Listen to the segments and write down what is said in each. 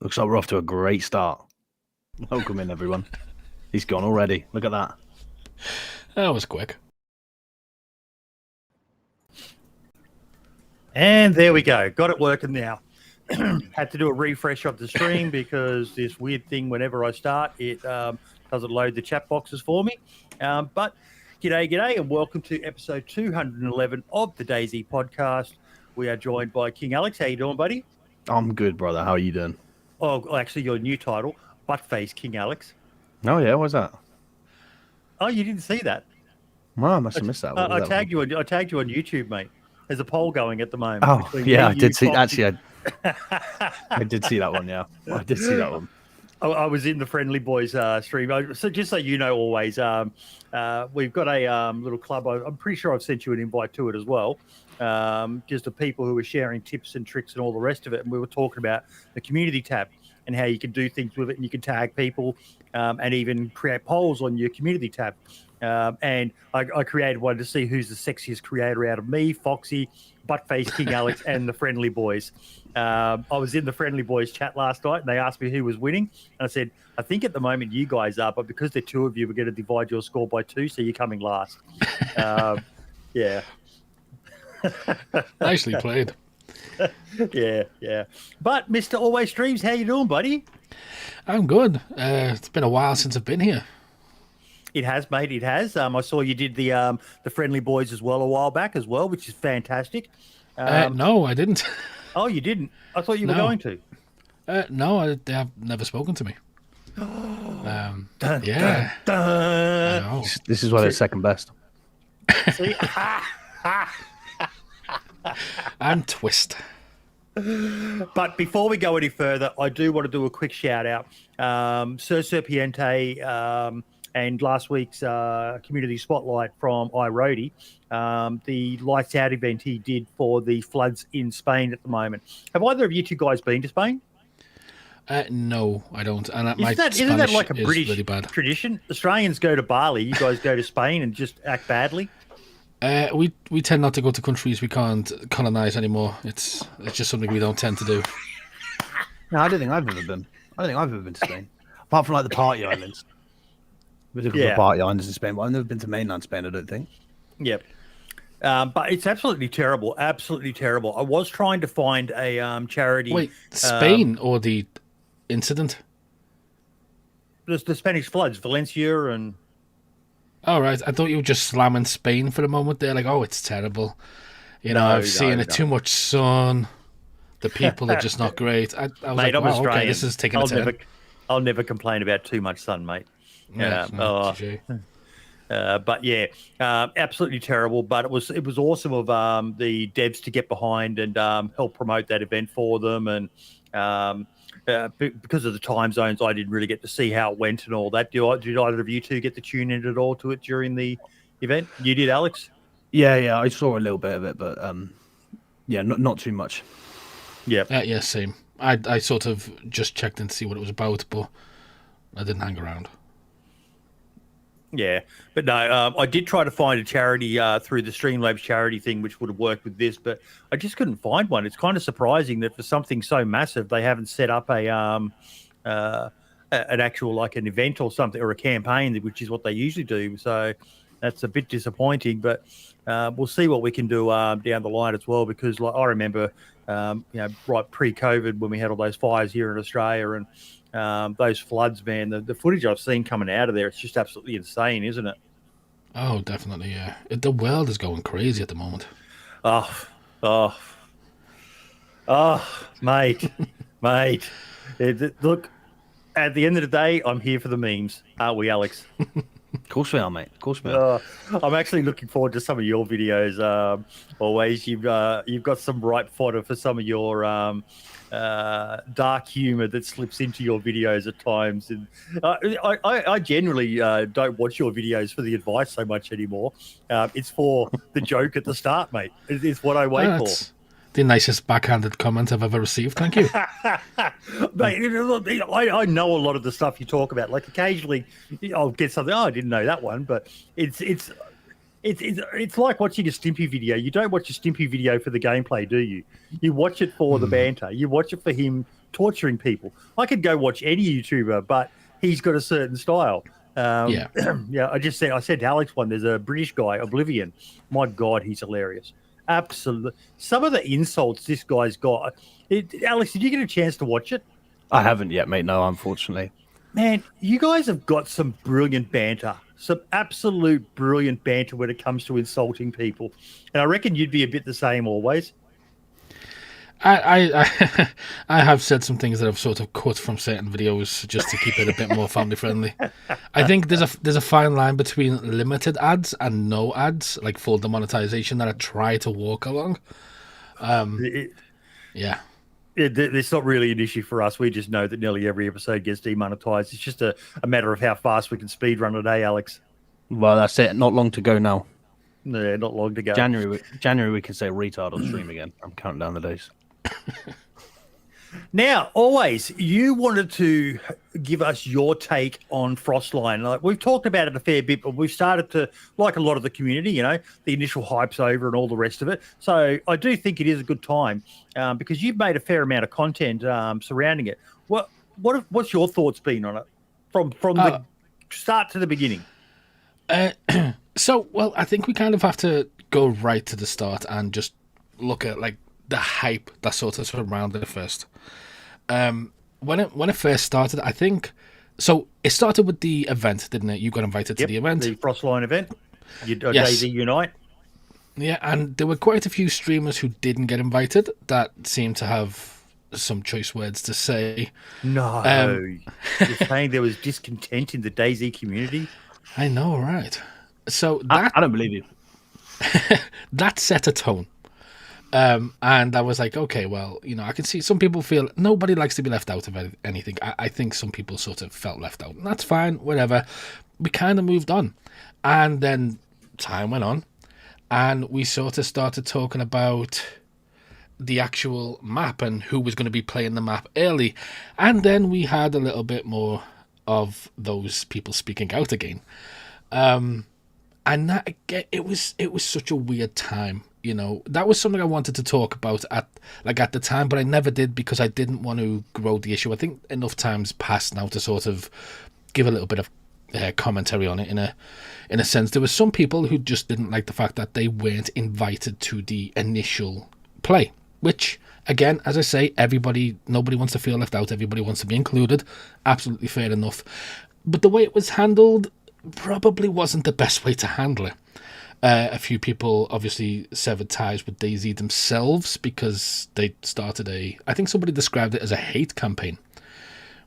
Looks like we're off to a great start. Welcome in, everyone. He's gone already. Look at that. That was quick. And there we go. Got it working now. Had to do a refresh of the stream because this weird thing, whenever I start, it doesn't load the chat boxes for me. But g'day, and welcome to episode 211 of the DayZ Podcast. We are joined by King Alex. How you doing, buddy? I'm good, brother. How are you doing? Oh, actually, your new title, Buttface King Alex. Oh, yeah? What's that? Oh, you didn't see that? Well, I must have missed that. I tagged you on YouTube, mate. There's a poll going at the moment. Oh, yeah, I did see. Actually, I did see that one. Yeah, I did see that one. I was in the Friendly Boys stream. So just so you know, always, we've got a little club. I'm pretty sure I've sent you an invite to it as well. Just of people who are sharing tips and tricks and all the rest of it. And we were talking about the community tab and how you can do things with it, and you can tag people and even create polls on your community tab. And I created one to see who's the sexiest creator out of me, Foxy, Buttface King Alex, and the Friendly Boys. I was in the Friendly Boys chat last night, and they asked me who was winning. And I said, I think at the moment you guys are, but because the two of you, we're going to divide your score by 2, so you're coming last. Yeah. Nicely played. Yeah. But Mr. AlwayStreams, how you doing, buddy? I'm good. It's been a while since I've been here. It has, mate. It has. I saw you did the Friendly Boys as well a while back as well, which is fantastic. No, I didn't. Oh, you didn't? I thought you were going to. No, they have never spoken to me. Dun, yeah. dun, dun. I know. This is why they're second best. See? And twist. But before we go any further, I do want to do a quick shout out. Sir Serpiente and last week's community spotlight from iRoadie, the lights out event he did for the floods in Spain at the moment. Have either of you two guys been to Spain? No, I don't. And Isn't that like a British really bad. tradition? Australians go to Bali, you guys go to Spain and just act badly? We tend not to go to countries we can't colonize anymore. It's just something we don't tend to do. No, I don't think I've ever been. I don't think I've ever been to Spain, apart from like the party islands. The party islands in Spain, but I've never been to mainland Spain. I don't think. Yep. But it's absolutely terrible. Absolutely terrible. I was trying to find a charity. Wait, Spain or the incident? The Spanish floods, Valencia and. All right, I thought you were just slamming Spain for a moment there, like, oh, it's terrible. I've seen it too much sun. The people are just not great. I was mate, like, I'm wow, Australian. okay, this is taking a turn. I'll never complain about too much sun, mate. But yeah, absolutely terrible. But it was awesome of the devs to get behind and help promote that event for them. And because of the time zones, I didn't really get to see how it went and all that. Did either of you two get to tune in at all to it during the event? You did, Alex? Yeah, I saw a little bit of it, but yeah, not too much. Yeah, same. I sort of just checked in to see what it was about, but I didn't hang around. Yeah, but no, I did try to find a charity through the Streamlabs charity thing, which would have worked with this, but I just couldn't find one. It's kind of surprising that for something so massive, they haven't set up an actual like an event or something or a campaign, which is what they usually do. So that's a bit disappointing, but we'll see what we can do down the line as well. Because like I remember, right pre-COVID when we had all those fires here in Australia and. Those floods, man, the footage I've seen coming out of there, it's just absolutely insane, isn't it? Oh, definitely, yeah. The world is going crazy at the moment. Oh, mate. Look, at the end of the day, I'm here for the memes, aren't we, Alex? Of course we are, mate. Of course we are. I'm actually looking forward to some of your videos. Always, you've got some ripe fodder for some of your dark humor that slips into your videos at times, and I generally don't watch your videos for the advice so much anymore. It's for the joke at the start, mate. It's what I wait for. The nicest backhanded comment I've ever received. Thank you. Mate, I know a lot of the stuff you talk about. Like occasionally, I'll get something. Oh, I didn't know that one, but it's like watching a Stimpy video. You don't watch a Stimpy video for the gameplay, do you? You watch it for the banter. You watch it for him torturing people. I could go watch any YouTuber, but he's got a certain style. Yeah. I said to Alex one, there's a British guy, Oblivion. My God, he's hilarious. Absolutely. Some of the insults this guy's got. Alex, did you get a chance to watch it? I haven't yet, mate. No, unfortunately. Man, you guys have got some brilliant banter. Some absolute brilliant banter when it comes to insulting people. And I reckon you'd be a bit the same always. I have said some things that I've sort of cut from certain videos just to keep it a bit more family friendly. I think there's a fine line between limited ads and no ads, like full demonetization, that I try to walk along. Yeah. It's not really an issue for us. We just know that nearly every episode gets demonetized. It's just a matter of how fast we can speed run a day, Alex. Well, that's it. Not long to go now. No, not long to go. January we can say retard on stream again. I'm counting down the days. Now, always, you wanted to give us your take on Frostline. Like, we've talked about it a fair bit, but we've started to, like a lot of the community, the initial hype's over and all the rest of it. So I do think it is a good time because you've made a fair amount of content surrounding it. What's your thoughts been on it from the start to the beginning? So, I think we kind of have to go right to the start and just look at like the hype that sort of surrounded it first. When it first started, I think so. It started with the event, didn't it? You got invited to the event, the Frostline event. Yes. DayZ Unite. Yeah, and there were quite a few streamers who didn't get invited that seemed to have some choice words to say. No, you're saying there was discontent in the DayZ community. I know, right? So I don't believe you. That set a tone. And I was like, okay, well, I can see some people feel nobody likes to be left out of anything. I think some people sort of felt left out, and that's fine, whatever. We kind of moved on. And then time went on, and we sort of started talking about the actual map and who was going to be playing the map early. And then we had a little bit more of those people speaking out again. And that, again, it was such a weird time. That was something I wanted to talk about at the time, but I never did because I didn't want to grow the issue. I think enough time's passed now to sort of give a little bit of commentary on it in a sense. There were some people who just didn't like the fact that they weren't invited to the initial play, which, again, as I say, nobody wants to feel left out. Everybody wants to be included. Absolutely fair enough. But the way it was handled probably wasn't the best way to handle it. A few people obviously severed ties with DayZ themselves because they started I think somebody described it as a hate campaign,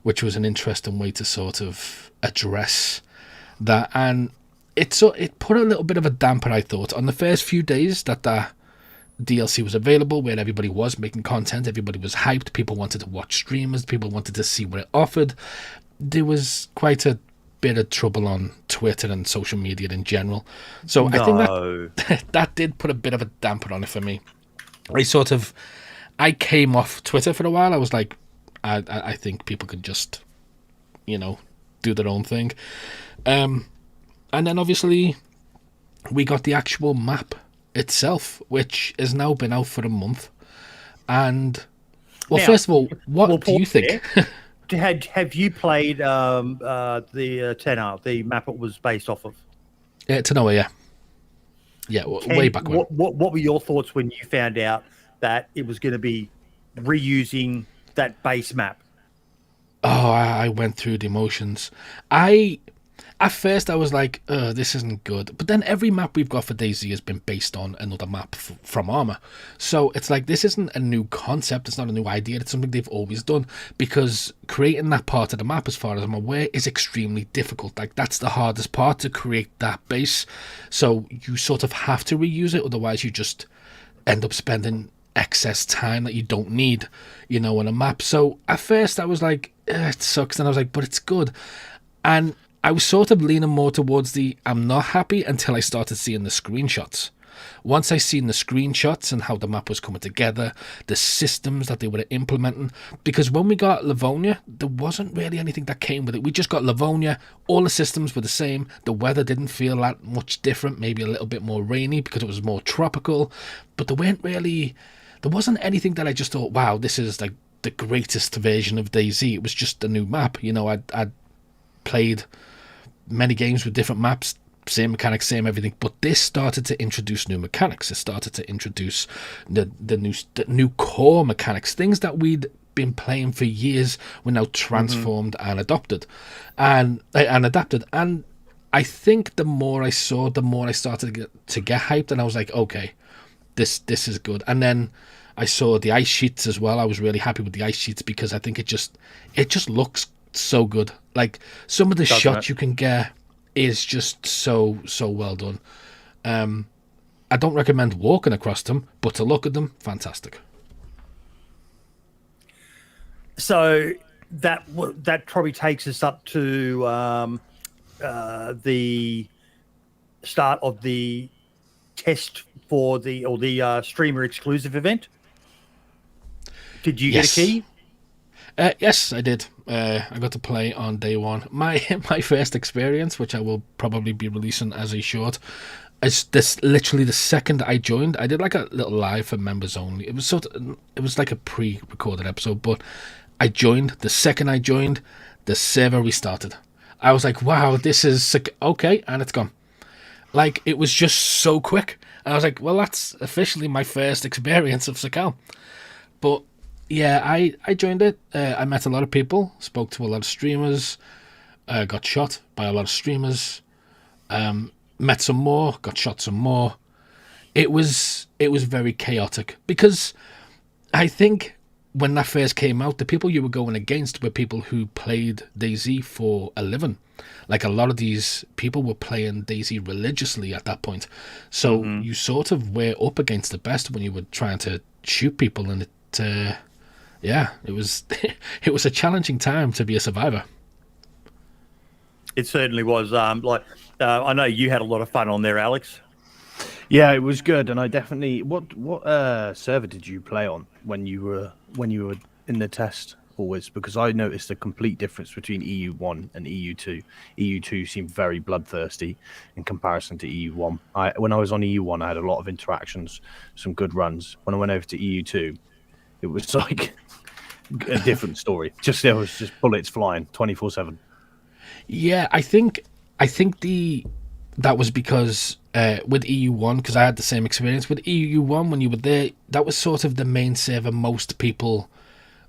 which was an interesting way to sort of address that. And it put a little bit of a damper, I thought, on the first few days that the DLC was available, where everybody was making content, everybody was hyped, people wanted to watch streamers, people wanted to see what it offered. There was quite a bit of trouble on Twitter and social media in general. So I think that did put a bit of a damper on it for me. I came off Twitter for a while. I was like, I think people could just, do their own thing. And then obviously we got the actual map itself, which has now been out for a month. And first of all, what do you think? Have you played the Tenor, the map it was based off of? Yeah, Tenor, yeah. Yeah, way back when. What were your thoughts when you found out that it was going to be reusing that base map? Oh, I went through the emotions. At first, I was like, this isn't good. But then every map we've got for DayZ has been based on another map from Arma. So it's like, this isn't a new concept. It's not a new idea. It's something they've always done. Because creating that part of the map, as far as I'm aware, is extremely difficult. Like, that's the hardest part, to create that base. So you sort of have to reuse it. Otherwise, you just end up spending excess time that you don't need, on a map. So at first, I was like, it sucks. And I was like, but it's good. And I was sort of leaning more towards I'm not happy until I started seeing the screenshots. Once I seen the screenshots and how the map was coming together, the systems that they were implementing, because when we got Livonia, there wasn't really anything that came with it. We just got Livonia, all the systems were the same, the weather didn't feel that much different, maybe a little bit more rainy because it was more tropical, but there wasn't anything that I just thought, wow, this is like the greatest version of DayZ. It was just a new map. You know, I'd played many games with different maps, same mechanics, same everything, but this started to introduce new mechanics. It started to introduce the new core mechanics, things that we'd been playing for years were now transformed and adopted and adapted. And I think the more I saw, the more I started to get hyped, and I was like, okay, this is good. And then I saw the ice sheets as well. I was really happy with the ice sheets because I think it just looks so good. Like some of the shots you can get is just so well done. I don't recommend walking across them, but to look at them, fantastic. So that probably takes us up to the start of the test for the streamer exclusive event. Did you get a key? Yes, I did. I got to play on day one. My first experience, which I will probably be releasing as a short, is this literally the second I joined. I did like a little live for members only. It was like a pre-recorded episode, but I joined. The second I joined, the server restarted. I was like, wow, this is okay, and it's gone. Like, it was just so quick. And I was like, well, that's officially my first experience of Sakal. But yeah, I joined it. I met a lot of people, spoke to a lot of streamers, got shot by a lot of streamers, met some more, got shot some more. It was very chaotic because I think when that first came out, the people you were going against were people who played DayZ for a living. Like, a lot of these people were playing DayZ religiously at that point. So you sort of were up against the best when you were trying to shoot people, and it was it was a challenging time to be a survivor. It certainly was. I know you had a lot of fun on there, Alex. Yeah, it was good, and I definitely. What server did you play on when you were in the test? Always, because I noticed a complete difference between EU1 and EU2. EU2 seemed very bloodthirsty in comparison to EU1. When I was on EU1, I had a lot of interactions, some good runs. When I went over to EU2, it was like a different story. There was just bullets flying 24/7. Yeah, I think that was because with EU1, because I had the same experience with EU1 when you were there. That was sort of the main server most people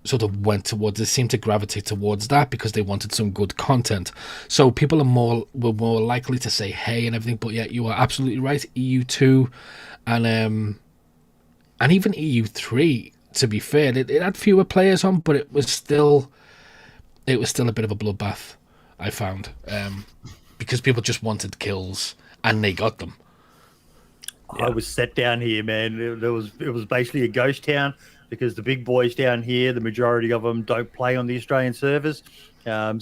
sort of went towards. They seemed to gravitate towards that because they wanted some good content. So people were more likely to say hey and everything. But yeah, you are absolutely right. EU2 and even EU3. To be fair, it had fewer players on, but it was still a bit of a bloodbath, I found, because people just wanted kills and they got them. Yeah. I was set down here, man. It was basically a ghost town because the big boys down here, the majority of them don't play on the Australian servers. Yeah,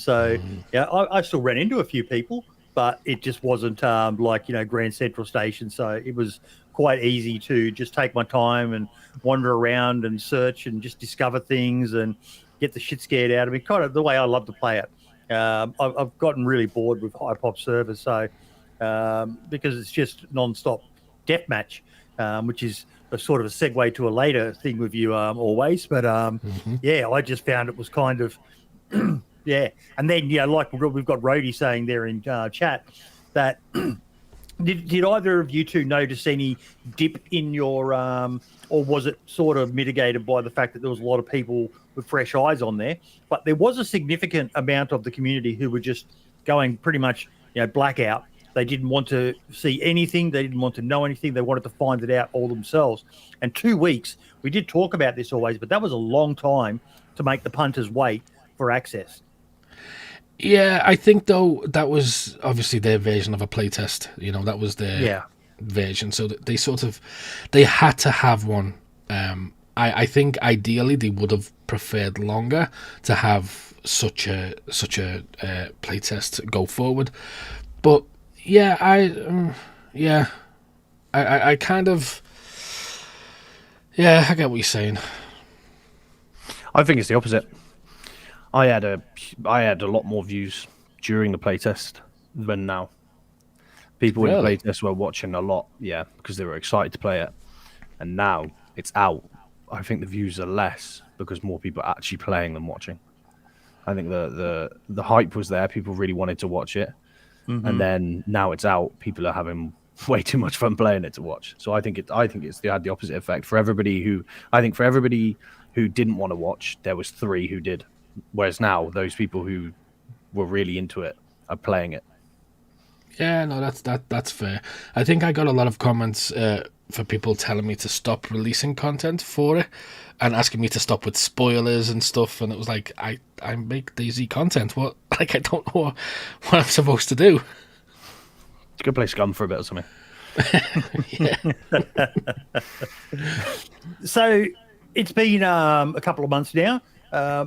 I still ran into a few people, but it just wasn't like, Grand Central Station. So it was quite easy to just take my time and wander around and search and just discover things and get the shit scared out of me. Kind of the way I love to play it. I've gotten really bored with high pop servers, so because it's just non-stop deathmatch, which is a sort of a segue to a later thing with you always. But yeah, I just found it was kind of yeah. And then like we've got Rhodey saying there in chat that. Did either of you two notice any dip in your, or was it sort of mitigated by the fact that there was a lot of people with fresh eyes on there? But there was a significant amount of the community who were just going pretty much, blackout. They didn't want to see anything. They didn't want to know anything. They wanted to find it out all themselves. And 2 weeks, we did talk about this always, but that was a long time to make the punters wait for access. Yeah, I think, though, that was obviously their version of a playtest. That was their version. So they had to have one. I think ideally they would have preferred longer to have such a playtest go forward. But yeah, I kind of, I get what you're saying. I think it's the opposite. I had a lot more views during the playtest than now. People in the playtest were watching a lot, because they were excited to play it. And now it's out. I think the views are less because more people are actually playing than watching. I think the hype was there. People really wanted to watch it. And then now it's out, people are having way too much fun playing it to watch. So I think it's had the opposite effect for everybody who didn't want to watch. There was 3 who did, whereas now those people who were really into it are playing it. Yeah, no, that's fair. I think I got a lot of comments for people telling me to stop releasing content for it and asking me to stop with spoilers and stuff. And it was like, I make DayZ content. What? Like, I don't know what I'm supposed to do. Let's go play Scum for a bit or something. Yeah. So it's been a couple of months now.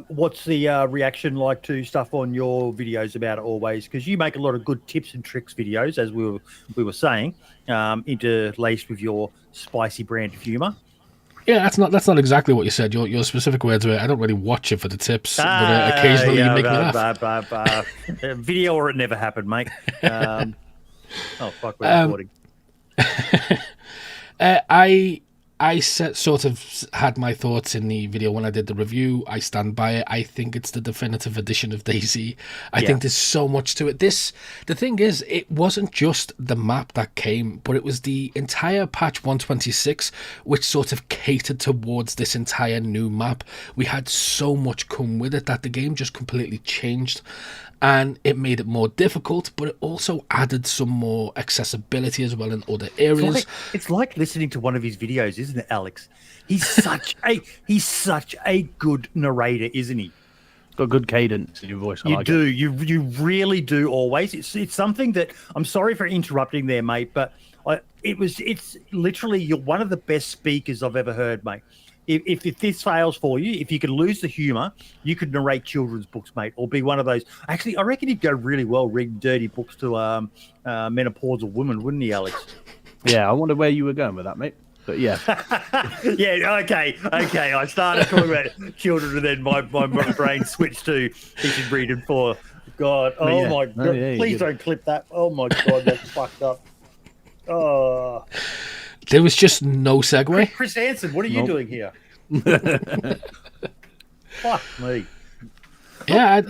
What's the reaction like to stuff on your videos about it always? Because you make a lot of good tips and tricks videos, as we were saying, interlaced with your spicy brand of humor. Yeah, that's not exactly what you said. Your specific words were, I don't really watch it for the tips, but occasionally you make me laugh. Video or it never happened, mate. Oh, fuck, we're recording. I sort of had my thoughts in the video when I did the review. I stand by it. I think it's the definitive edition of DayZ. I think there's so much to it. The thing is, it wasn't just the map that came, but it was the entire patch 126, which sort of catered towards this entire new map. We had so much come with it that the game just completely changed. And it made it more difficult, but it also added some more accessibility as well in other areas. It's like listening to one of his videos, isn't it, Alex? He's such a good narrator, isn't he? Got good cadence in your voice. You really do always. It's something that I'm sorry for interrupting there, mate, but it's literally you're one of the best speakers I've ever heard, mate. If this fails for you, if you could lose the humor, you could narrate children's books, mate, or be one of those. Actually, I reckon he'd go really well reading dirty books to menopausal women, wouldn't he, Alex? Yeah, I wonder where you were going with that, mate. But yeah. Yeah, okay. I started talking about children and then my brain switched to he should read it for God. Oh, yeah. My God. Oh, yeah, please don't clip that. Oh, my God, that's fucked up. Oh. There was just no segue. Chris Hansen, what are you doing here? Fuck me. Yeah,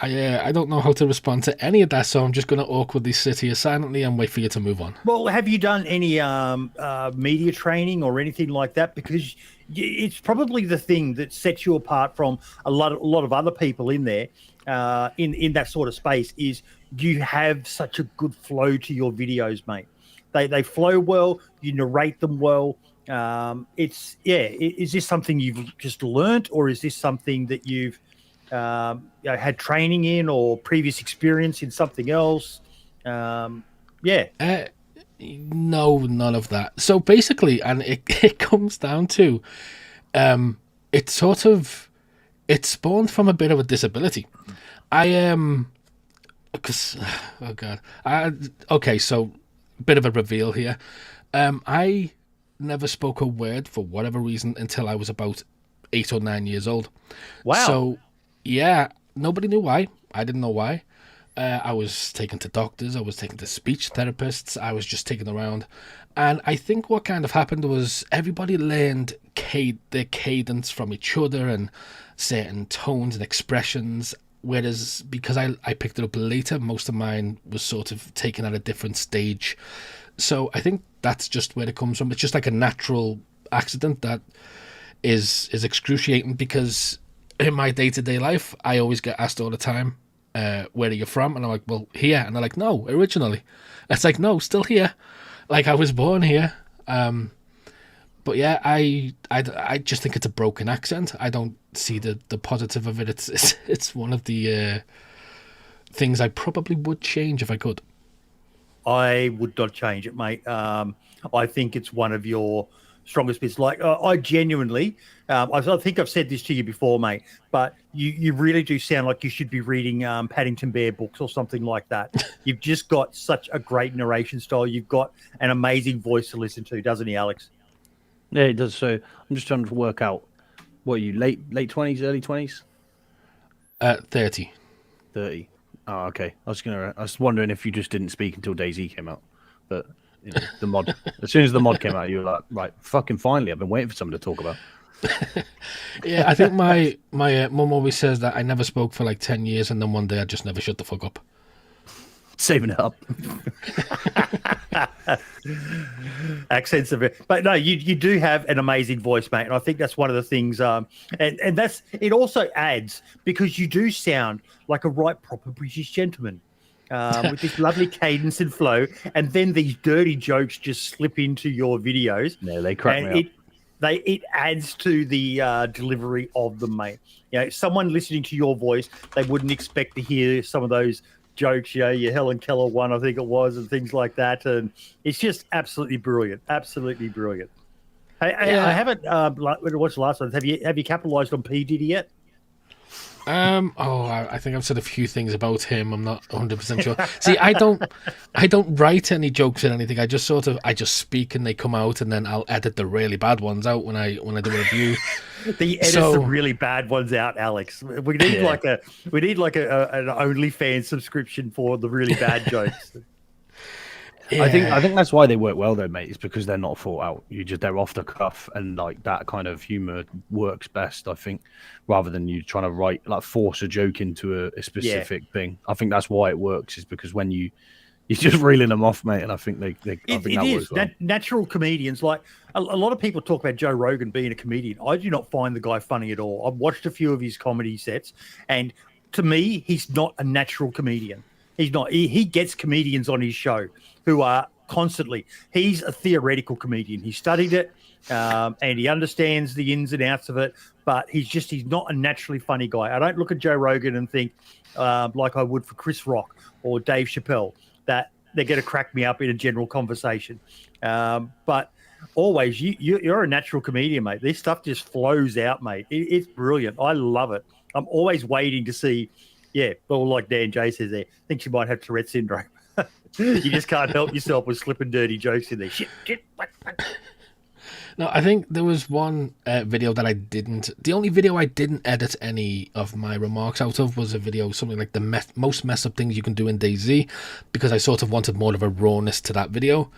I don't know how to respond to any of that, so I'm just going to awkwardly sit here silently and wait for you to move on. Well, have you done any media training or anything like that? Because it's probably the thing that sets you apart from a lot of other people in there, in that sort of space, is you have such a good flow to your videos, mate. They flow well. You narrate them well. Is this something you've just learnt, or is this something that you've had training in or previous experience in something else? No, none of that. So basically, and it comes down to, it spawned from a bit of a disability. So bit of a reveal here. I never spoke a word for whatever reason until I was about 8 or 9 years old. Wow. So yeah, nobody knew why. I didn't know why. I was taken to doctors, I was taken to speech therapists, I was just taken around. And I think what kind of happened was everybody learned their cadence from each other and certain tones and expressions. Whereas because I picked it up later, most of mine was sort of taken at a different stage. So I think that's just where it comes from. It's just like a natural accident that is excruciating, because in my day-to-day life, I always get asked all the time, where are you from? And I'm like, well, here. And they're like, no, originally. It's like, no, still here. Like, I was born here. But yeah, I just think it's a broken accent. I don't see the positive of it. It's one of the things I probably would change if I could. I would not change it, mate. I think it's one of your strongest bits. Like, I genuinely, I think I've said this to you before, mate, but you really do sound like you should be reading Paddington Bear books or something like that. You've just got such a great narration style. You've got an amazing voice to listen to, doesn't he, Alex? Yeah, it does. So I'm just trying to work out, what are you, late 20s, early 20s? 30. 30. Oh, okay. I was wondering if you just didn't speak until DayZ came out. But you know, the mod, as soon as the mod came out, you were like, right, fucking finally, I've been waiting for someone to talk about. Yeah, I think my mum always says that I never spoke for like 10 years, and then one day I just never shut the fuck up. Saving it up. Accents of it, but no, you do have an amazing voice, mate, and I think that's one of the things. And that's it. Also adds because you do sound like a right proper British gentleman. With this lovely cadence and flow, and then these dirty jokes just slip into your videos. Yeah, they crack me up. It adds to the delivery of them, mate. You know, someone listening to your voice, they wouldn't expect to hear some of those jokes. You know, your Helen Keller one, I think it was, and things like that. And it's just absolutely brilliant. Absolutely brilliant. Hey, Yeah. I haven't watched the last one. Have you capitalized on P Diddy yet? I think I've said a few things about him. I'm not 100% sure. See, I don't write any jokes or anything. I just speak and they come out, and then I'll edit the really bad ones out when I do a review. The edits the really bad ones out, Alex. We need an OnlyFans subscription for the really bad jokes. Yeah. I think that's why they work well though, mate. It's because they're not thought out. They're off the cuff, and like that kind of humor works best, I think, rather than you trying to force a joke into a specific thing. I think that's why it works, is because when you're just reeling them off, mate. And I think I think that works well. Natural comedians, like a lot of people talk about Joe Rogan being a comedian. I do not find the guy funny at all. I've watched a few of his comedy sets, and to me, he's not a natural comedian. He's not. He gets comedians on his show who are constantly. He's a theoretical comedian. He studied it, and he understands the ins and outs of it. But he's not a naturally funny guy. I don't look at Joe Rogan and think like I would for Chris Rock or Dave Chappelle that they're going to crack me up in a general conversation. But always, you're a natural comedian, mate. This stuff just flows out, mate. It's brilliant. I love it. I'm always waiting to see. Yeah, well, like Dan J says there, thinks you might have Tourette syndrome. You just can't help yourself with slipping dirty jokes in there. Shit. No, I think there was one video that I didn't. The only video I didn't edit any of my remarks out of was a video, something like the most messed up things you can do in DayZ, because I sort of wanted more of a rawness to that video.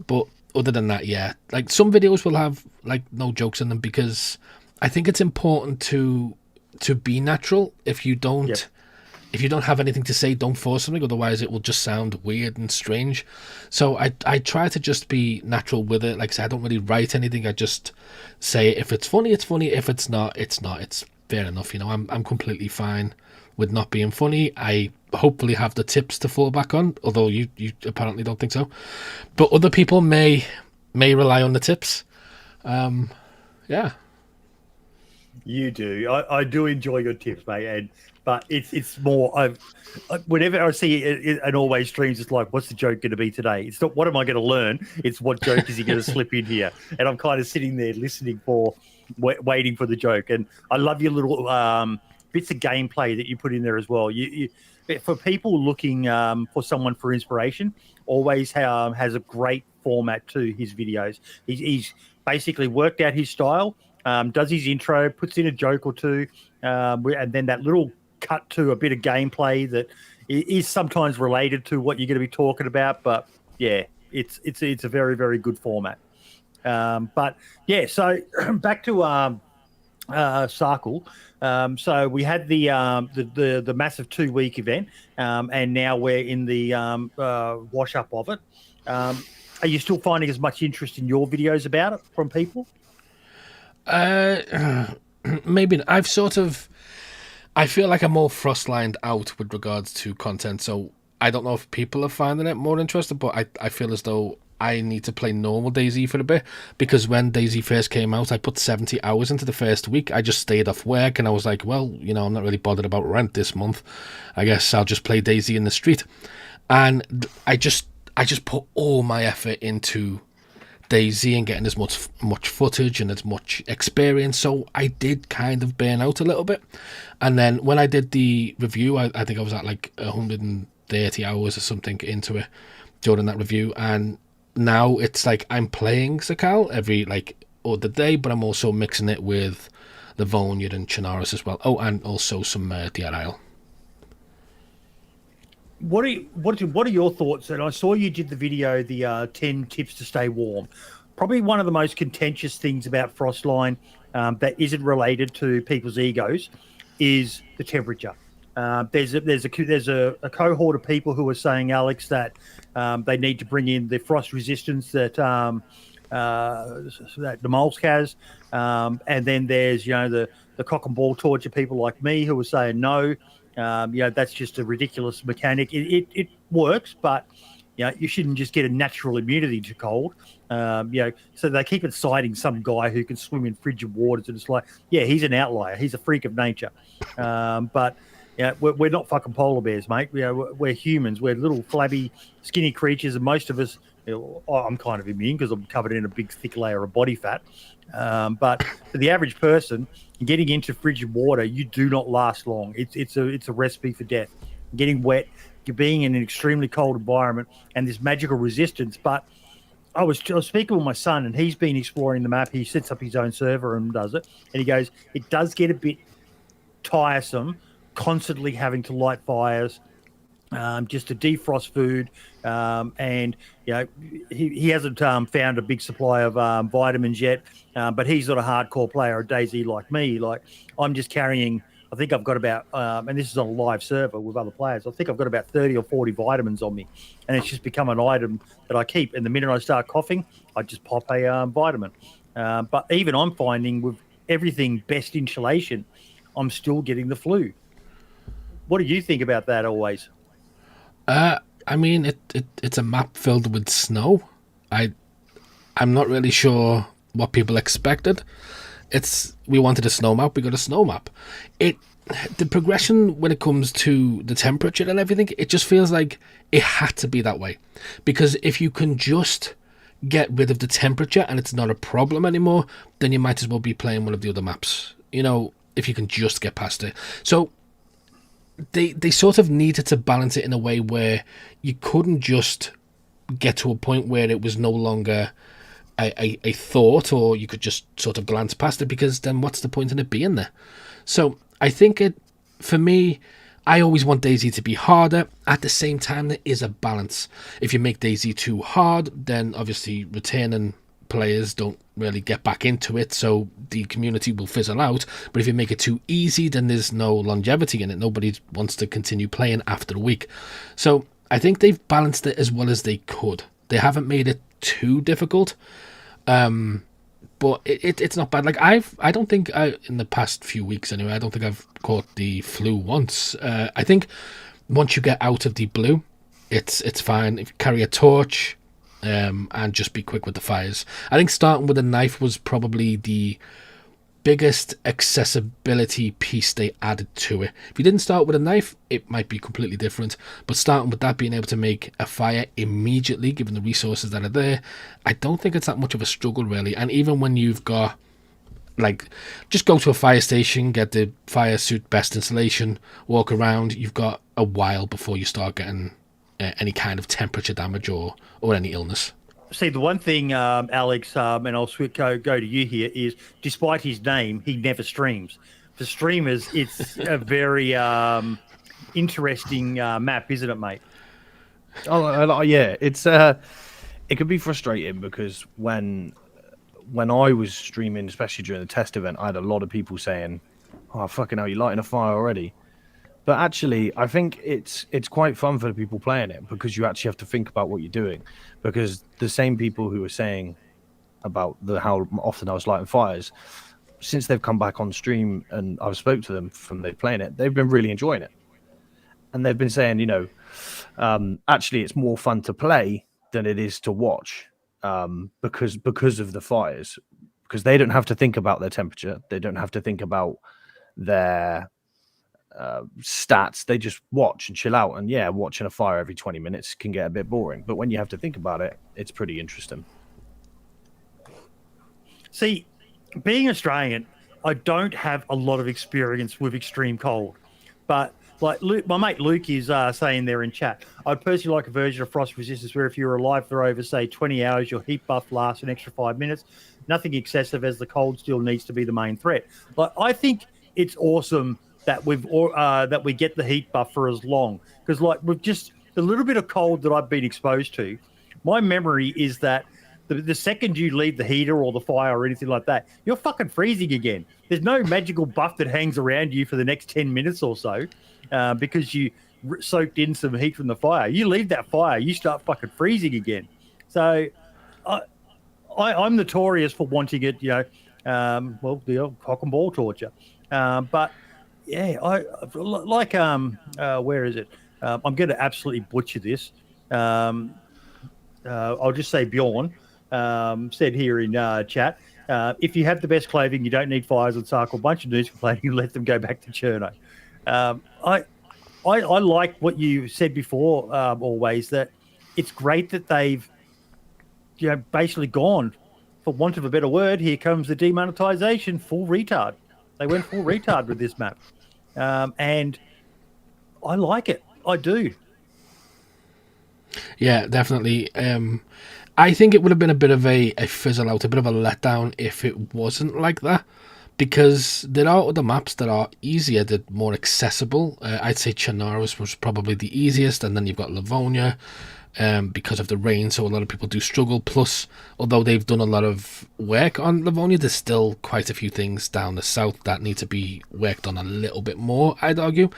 But other than that, yeah, like some videos will have like no jokes in them, because I think it's important to be natural. If you don't. Yep. If you don't have anything to say, don't force something. Otherwise, it will just sound weird and strange. So I try to just be natural with it. Like I said, I don't really write anything. I just say if it's funny, it's funny. If it's not, it's not. It's fair enough. You know, I'm completely fine with not being funny. I hopefully have the tips to fall back on, although you apparently don't think so. But other people may rely on the tips. Yeah. You do. I do enjoy your tips, mate. But it's more. Whenever I see an AlwayStreams, it's like, what's the joke going to be today? It's not what am I going to learn. It's what joke is he going to slip in here? And I'm kind of sitting there listening waiting for the joke. And I love your little bits of gameplay that you put in there as well. You for people looking for someone for inspiration, always has a great format to his videos. He's basically worked out his style. Does his intro, puts in a joke or two, and then that little cut to a bit of gameplay that is sometimes related to what you're going to be talking about. But yeah, it's a very, very good format. But yeah, so back to Sarkle. So we had the massive 2-week event, and now we're in the wash up of it. Are you still finding as much interest in your videos about it from people? Maybe I feel like I'm more Frostlined out with regards to content, so I don't know if people are finding it more interesting, but I feel as though I need to play normal DayZ for a bit, because when DayZ first came out, I put 70 hours into the first week. I just stayed off work, and I was like, well, you know, I'm not really bothered about rent this month. I guess I'll just play DayZ in the street. And I just put all my effort into DayZ and getting as much footage and as much experience, so I did kind of burn out a little bit. And then when I did the review, I think I was at like 130 hours or something into it during that review, and now it's like I'm playing Sakal every other day, but I'm also mixing it with Livonia and Chinaris as well. Oh, and also some DRL. What are your thoughts? And I saw you did the video, the 10 tips to stay warm. Probably one of the most contentious things about Frostline that isn't related to people's egos is the temperature. There's a cohort of people who are saying, Alex, that they need to bring in the frost resistance that that the Molsk has, and then there's the cock and ball torture people like me who are saying no. That's just a ridiculous mechanic. It works, but you shouldn't just get a natural immunity to cold. So they keep citing some guy who can swim in frigid waters, and it's like, yeah, he's an outlier. He's a freak of nature. But we're not fucking polar bears, mate. We're humans. We're little flabby, skinny creatures, and most of us. I'm kind of immune because I'm covered in a big, thick layer of body fat. But for the average person, getting into frigid water, you do not last long. It's a recipe for death. Getting wet, you're being in an extremely cold environment, and this magical resistance. But I was speaking with my son, and he's been exploring the map. He sets up his own server and does it, and he goes, it does get a bit tiresome, constantly having to light fires. Just to defrost food, and he hasn't found a big supply of vitamins yet, but he's not a hardcore player of DayZ like me. Like, I'm just carrying, I think I've got about, and this is on a live server with other players, I think I've got about 30 or 40 vitamins on me, and it's just become an item that I keep, and the minute I start coughing, I just pop a vitamin. But even I'm finding with everything best insulation, I'm still getting the flu. What do you think about that, Always? I mean, it's a map filled with snow. I'm not really sure what people expected. We wanted a snow map, we got a snow map. The progression when it comes to the temperature and everything, it just feels like it had to be that way. Because if you can just get rid of the temperature and it's not a problem anymore, then you might as well be playing one of the other maps. If you can just get past it. So they sort of needed to balance it in a way where you couldn't just get to a point where it was no longer a thought, or you could just sort of glance past it, because then what's the point in it being there? So I think for me, I always want DayZ to be harder. At the same time, there is a balance. If you make DayZ too hard, then obviously returning players don't really get back into it, so the community will fizzle out. But if you make it too easy, then there's no longevity in it. Nobody wants to continue playing after a week. So I think they've balanced it as well as they could. They haven't made it too difficult, but it's not bad. Like, I don't think in the past few weeks anyway, I don't think I've caught the flu once. I think once you get out of the blue, it's fine. If you carry a torch, and just be quick with the fires. I think starting with a knife was probably the biggest accessibility piece they added to it. If you didn't start with a knife, it might be completely different, but starting with that, being able to make a fire immediately, given the resources that are there, I don't think it's that much of a struggle, really. And even when you've got, like, just go to a fire station, get the fire suit best installation, walk around, you've got a while before you start getting any kind of temperature damage or any illness. See, the one thing, Alex, and I'll go to you here, is despite his name, he never streams. For streamers, it's a very interesting map, isn't it, mate? Oh, yeah. It could be frustrating because when I was streaming, especially during the test event, I had a lot of people saying, "Oh, fucking hell, you're lighting a fire already." But actually, I think it's quite fun for the people playing it, because you actually have to think about what you're doing. Because the same people who were saying about how often I was lighting fires, since they've come back on stream and I've spoke to them from they playing it, they've been really enjoying it. And they've been saying, actually it's more fun to play than it is to watch, because of the fires. Because they don't have to think about their temperature. They don't have to think about their stats. They just watch and chill out, and watching a fire every 20 minutes can get a bit boring, but when you have to think about it, it's pretty interesting. See, being Australian, I don't have a lot of experience with extreme cold, but like Luke, my mate Luke is saying there in chat, I'd personally like a version of frost resistance where if you're alive for over, say, 20 hours, your heat buff lasts an extra 5 minutes. Nothing excessive, as the cold still needs to be the main threat. But I think it's awesome that we get the heat buff for as long, because like with just the little bit of cold that I've been exposed to, my memory is that The second you leave the heater or the fire or anything like that, you're fucking freezing again. There's no magical buff that hangs around you for the next 10 minutes or so because you soaked in some heat from the fire. You leave that fire, you start fucking freezing again. So I'm notorious for wanting it, the old cock and ball torture. But yeah, where is it? I'm going to absolutely butcher this. I'll just say Bjorn said here in chat, if you have the best clothing, you don't need fires and circle. Bunch of news complaining and let them go back to Cherno. I like what you said before, always, that it's great that they've basically gone, for want of a better word, here comes the demonetization, full retard. They went full retard with this map. And I like it. I do. Yeah, definitely. I think it would have been a bit of a fizzle out, a bit of a letdown if it wasn't like that, because there are other maps that are easier, that more accessible. I'd say Chernarus was probably the easiest, and then you've got Livonia because of the rain, so a lot of people do struggle. Plus, although they've done a lot of work on Livonia, there's still quite a few things down the south that need to be worked on a little bit more, I'd argue.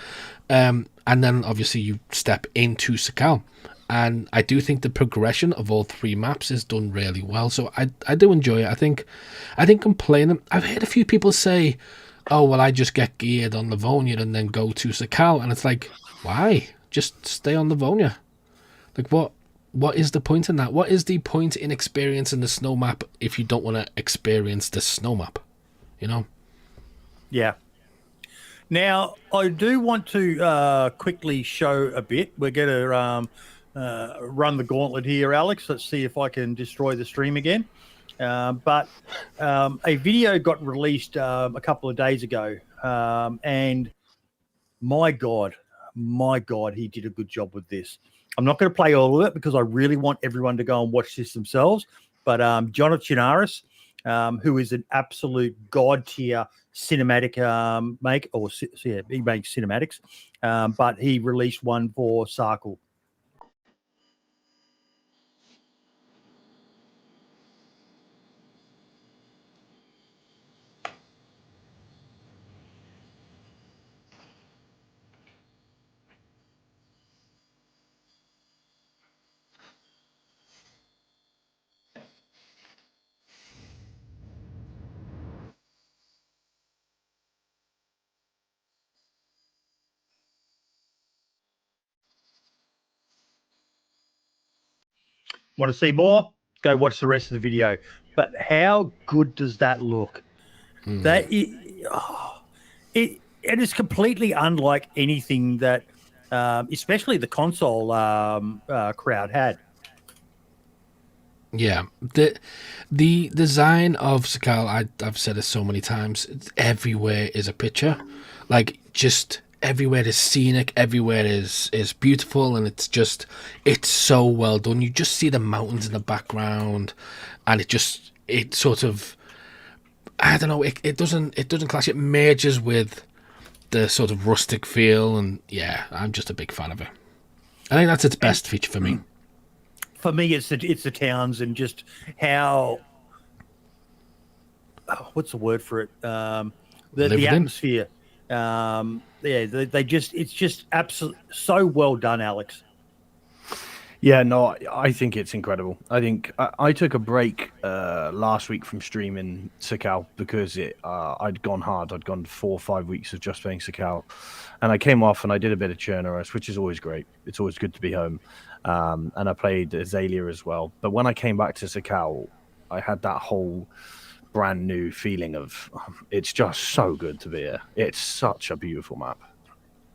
And then obviously you step into Sakal. And I do think the progression of all three maps is done really well. So I do enjoy it. I think complaining, I've heard a few people say, oh, well, I just get geared on Livonia and then go to Sakal. And it's like, why? Just stay on Livonia. Like, what is the point in that? What is the point in experiencing the snow map if you don't want to experience the snow map? Yeah. Now, I do want to quickly show a bit. We're going to run the gauntlet here, Alex. Let's see if I can destroy the stream again. But a video got released a couple of days ago, and my God, he did a good job with this. I'm not going to play all of it because I really want everyone to go and watch this themselves. But Jonathan Chernarus, who is an absolute god tier cinematic he makes cinematics, but he released one for Sarkle. Want to see more? Go watch the rest of the video. But how good does that look? It is completely unlike anything that, especially the console crowd had. Yeah, the design of Sakal, I've said it so many times. Everywhere is a picture, like just everywhere is scenic, everywhere is beautiful, and it's so well done. You just see the mountains in the background, and it sort of, I don't know, it doesn't clash. It merges with the sort of rustic feel, and yeah, I'm just a big fan of it. I think that's its best feature for me. For me, it's the towns and just how, what's the word for it? The atmosphere. It's just absolutely so well done, Alex. Yeah, no, I think it's incredible. I think I took a break last week from streaming Sakal because I'd gone hard. I'd gone 4 or 5 weeks of just playing Sakal, and I came off and I did a bit of Chernarus, which is always great. It's always good to be home. And I played Azalea as well. But when I came back to Sakal, I had that whole brand new feeling of it's just so good to be here. It's such a beautiful map.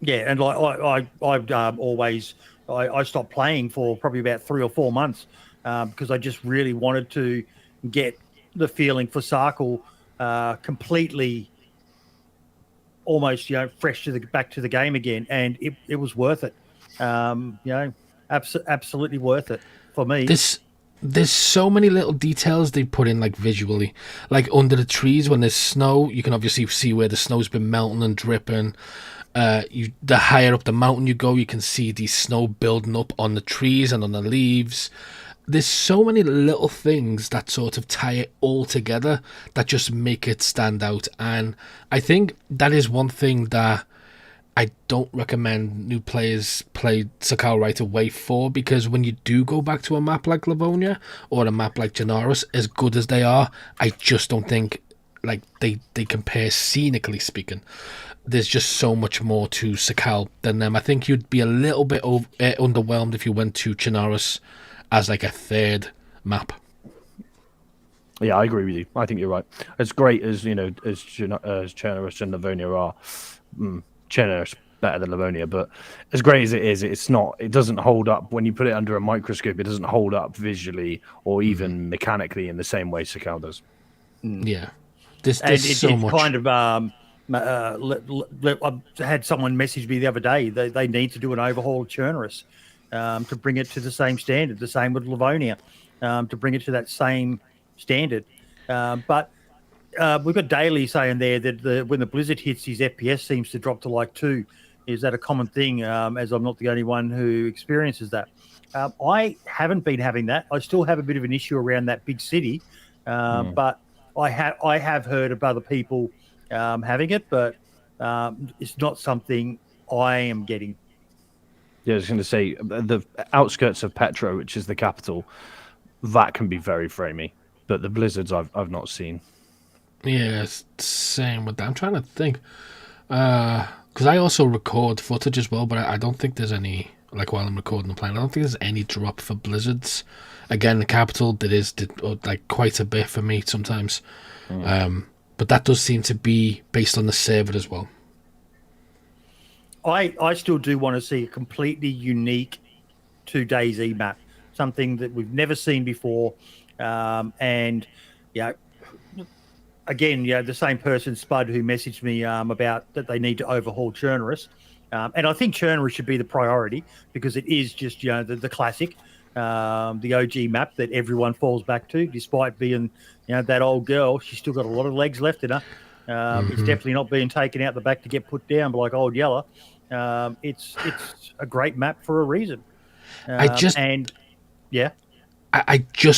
Yeah, and like I've always I stopped playing for probably about 3 or 4 months because I just really wanted to get the feeling for Sarkle completely, almost fresh back to the game again, and it was worth it. Absolutely worth it for me. There's so many little details they put in, like visually, like under the trees when there's snow, you can obviously see where the snow's been melting and dripping. The higher up the mountain you go, you can see the snow building up on the trees and on the leaves. there's so many little things that sort of tie it all together that just make it stand out. And I think that is one thing that I don't recommend new players play Sakal right away for, because when you do go back to a map like Livonia or a map like Janaris, as good as they are, I just don't think like they compare scenically speaking. There's just so much more to Sakal than them. I think you'd be a little bit underwhelmed if you went to Chernarus as like a third map. Yeah, I agree with you. I think you're right. As great as Chernarus and Livonia are, Chernarus better than Livonia, but as great as it is, it's not. It doesn't hold up when you put it under a microscope. It doesn't hold up visually or even mechanically in the same way Sakal does. Yeah, there's It's so much. kind of I had someone message me the other day. They need to do an overhaul of Chernarus to bring it to the same standard. The same with Livonia to bring it to that same standard. But we've got Daly saying there that when the blizzard hits, his FPS seems to drop to like 2. Is that a common thing? As I'm not the only one who experiences that. I haven't been having that. I still have a bit of an issue around that big city, but I have heard of other people having it, but it's not something I am getting. Yeah, I was going to say the outskirts of Petro, which is the capital, that can be very framey, but the blizzards I've not seen. Yeah, it's same with that. I'm trying to think. Because I also record footage as well, but I don't think there's any, like while I'm recording and playing, I don't think there's any drop for blizzards. Again, the capital, there is like quite a bit for me sometimes. But that does seem to be based on the server as well. I still do want to see a completely unique 2 DayZ map, something that we've never seen before. And, again, the same person, Spud, who messaged me about that they need to overhaul Chernarus. And I think Chernarus should be the priority because it is just, the classic, the OG map that everyone falls back to, despite being, that old girl. She's still got a lot of legs left in her. It's definitely not being taken out the back to get put down like Old Yeller. It's a great map for a reason. I just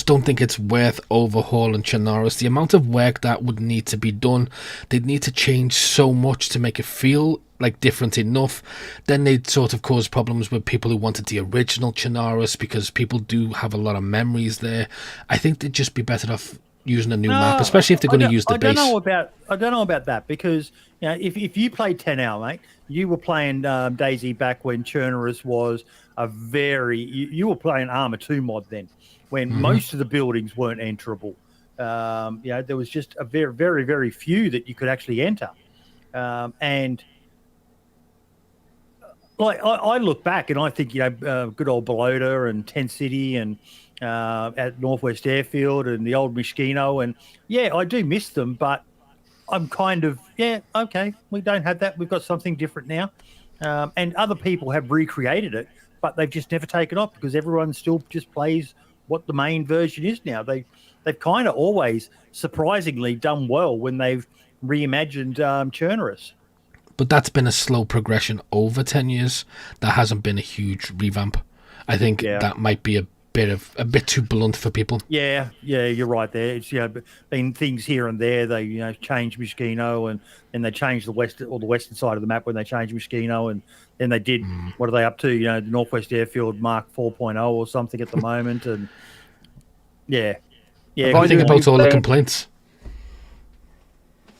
don't think it's worth overhauling Chernarus. The amount of work that would need to be done, they'd need to change so much to make it feel like different enough. Then they'd sort of cause problems with people who wanted the original Chernarus because people do have a lot of memories there. I think they'd just be better off using a new map, especially if they're going to use the base. I don't know about that because if you played 10 hour, mate, you were playing DayZ back when Chernarus was you were playing Arma 2 mod then, when most of the buildings weren't enterable. There was just a very, very, very few that you could actually enter. And like I look back and I think, good old Belota and Tent City and at Northwest Airfield and the old Mishkino. And I do miss them, but I'm kind of, okay, we don't have that. We've got something different now. And other people have recreated it, but they've just never taken off because everyone still just plays what the main version is now. They've kind of always surprisingly done well when they've reimagined Chernarus. But that's been a slow progression over 10 years. That hasn't been a huge revamp. I think that might be a bit too blunt for people. Yeah, you're right there. It's been things here and there. They changed Mishkino and then they changed the western side of the map when they changed Mishkino, and then they did what are they up to? The Northwest Airfield Mark 4.0 or something at the moment, and I think about all the complaints.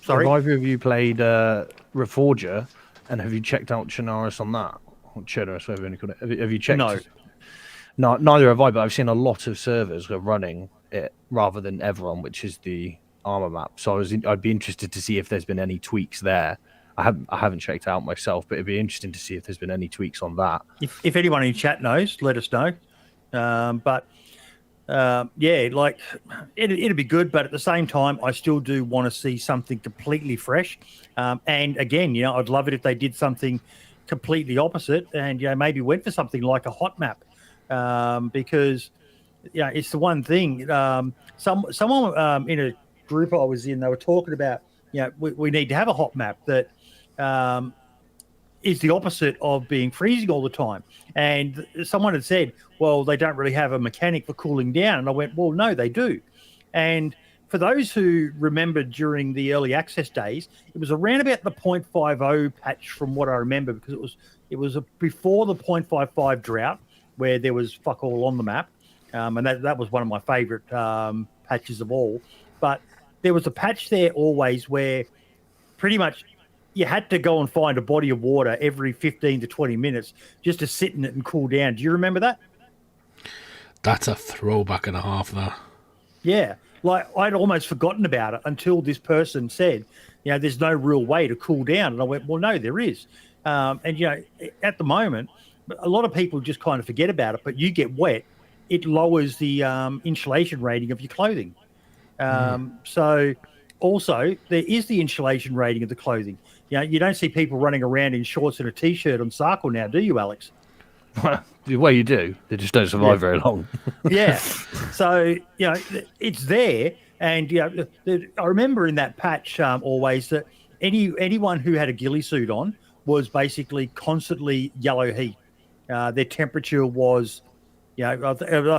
Sorry, have either of you played Reforger, and have you checked out Chernarus on that? Or Chernarus, whatever you call it. Have you checked? No, neither have I, but I've seen a lot of servers are running it rather than Everon, which is the armor map. So I'd be interested to see if there's been any tweaks there. I haven't checked out myself, but it'd be interesting to see if there's been any tweaks on that. If anyone in chat knows, let us know. It'd be good, but at the same time, I still do want to see something completely fresh. And again, I'd love it if they did something completely opposite and maybe went for something like a hot map. Because it's the one thing. Someone in a group I was in, they were talking about we need to have a hot map that is the opposite of being freezing all the time. And someone had said, well, they don't really have a mechanic for cooling down. And I went, well, no, they do. And for those who remember during the early access days, it was around about the 0.50 patch from what I remember, because it was before the 0.55 drought where there was fuck all on the map. And that was one of my favorite patches of all. But there was a patch there always where pretty much you had to go and find a body of water every 15 to 20 minutes just to sit in it and cool down. Do you remember that? That's a throwback and a half, that. Yeah. Like, I'd almost forgotten about it until this person said, there's no real way to cool down. And I went, well, no, there is. And, at the moment, a lot of people just kind of forget about it, but you get wet, it lowers the insulation rating of your clothing. So also there is the insulation rating of the clothing. You don't see people running around in shorts and a T-shirt on Sarkle now, do you, Alex? Well, you do. They just don't survive very long. Yeah. So, it's there. And, I remember in that patch always that anyone who had a ghillie suit on was basically constantly yellow heat. Their temperature was, I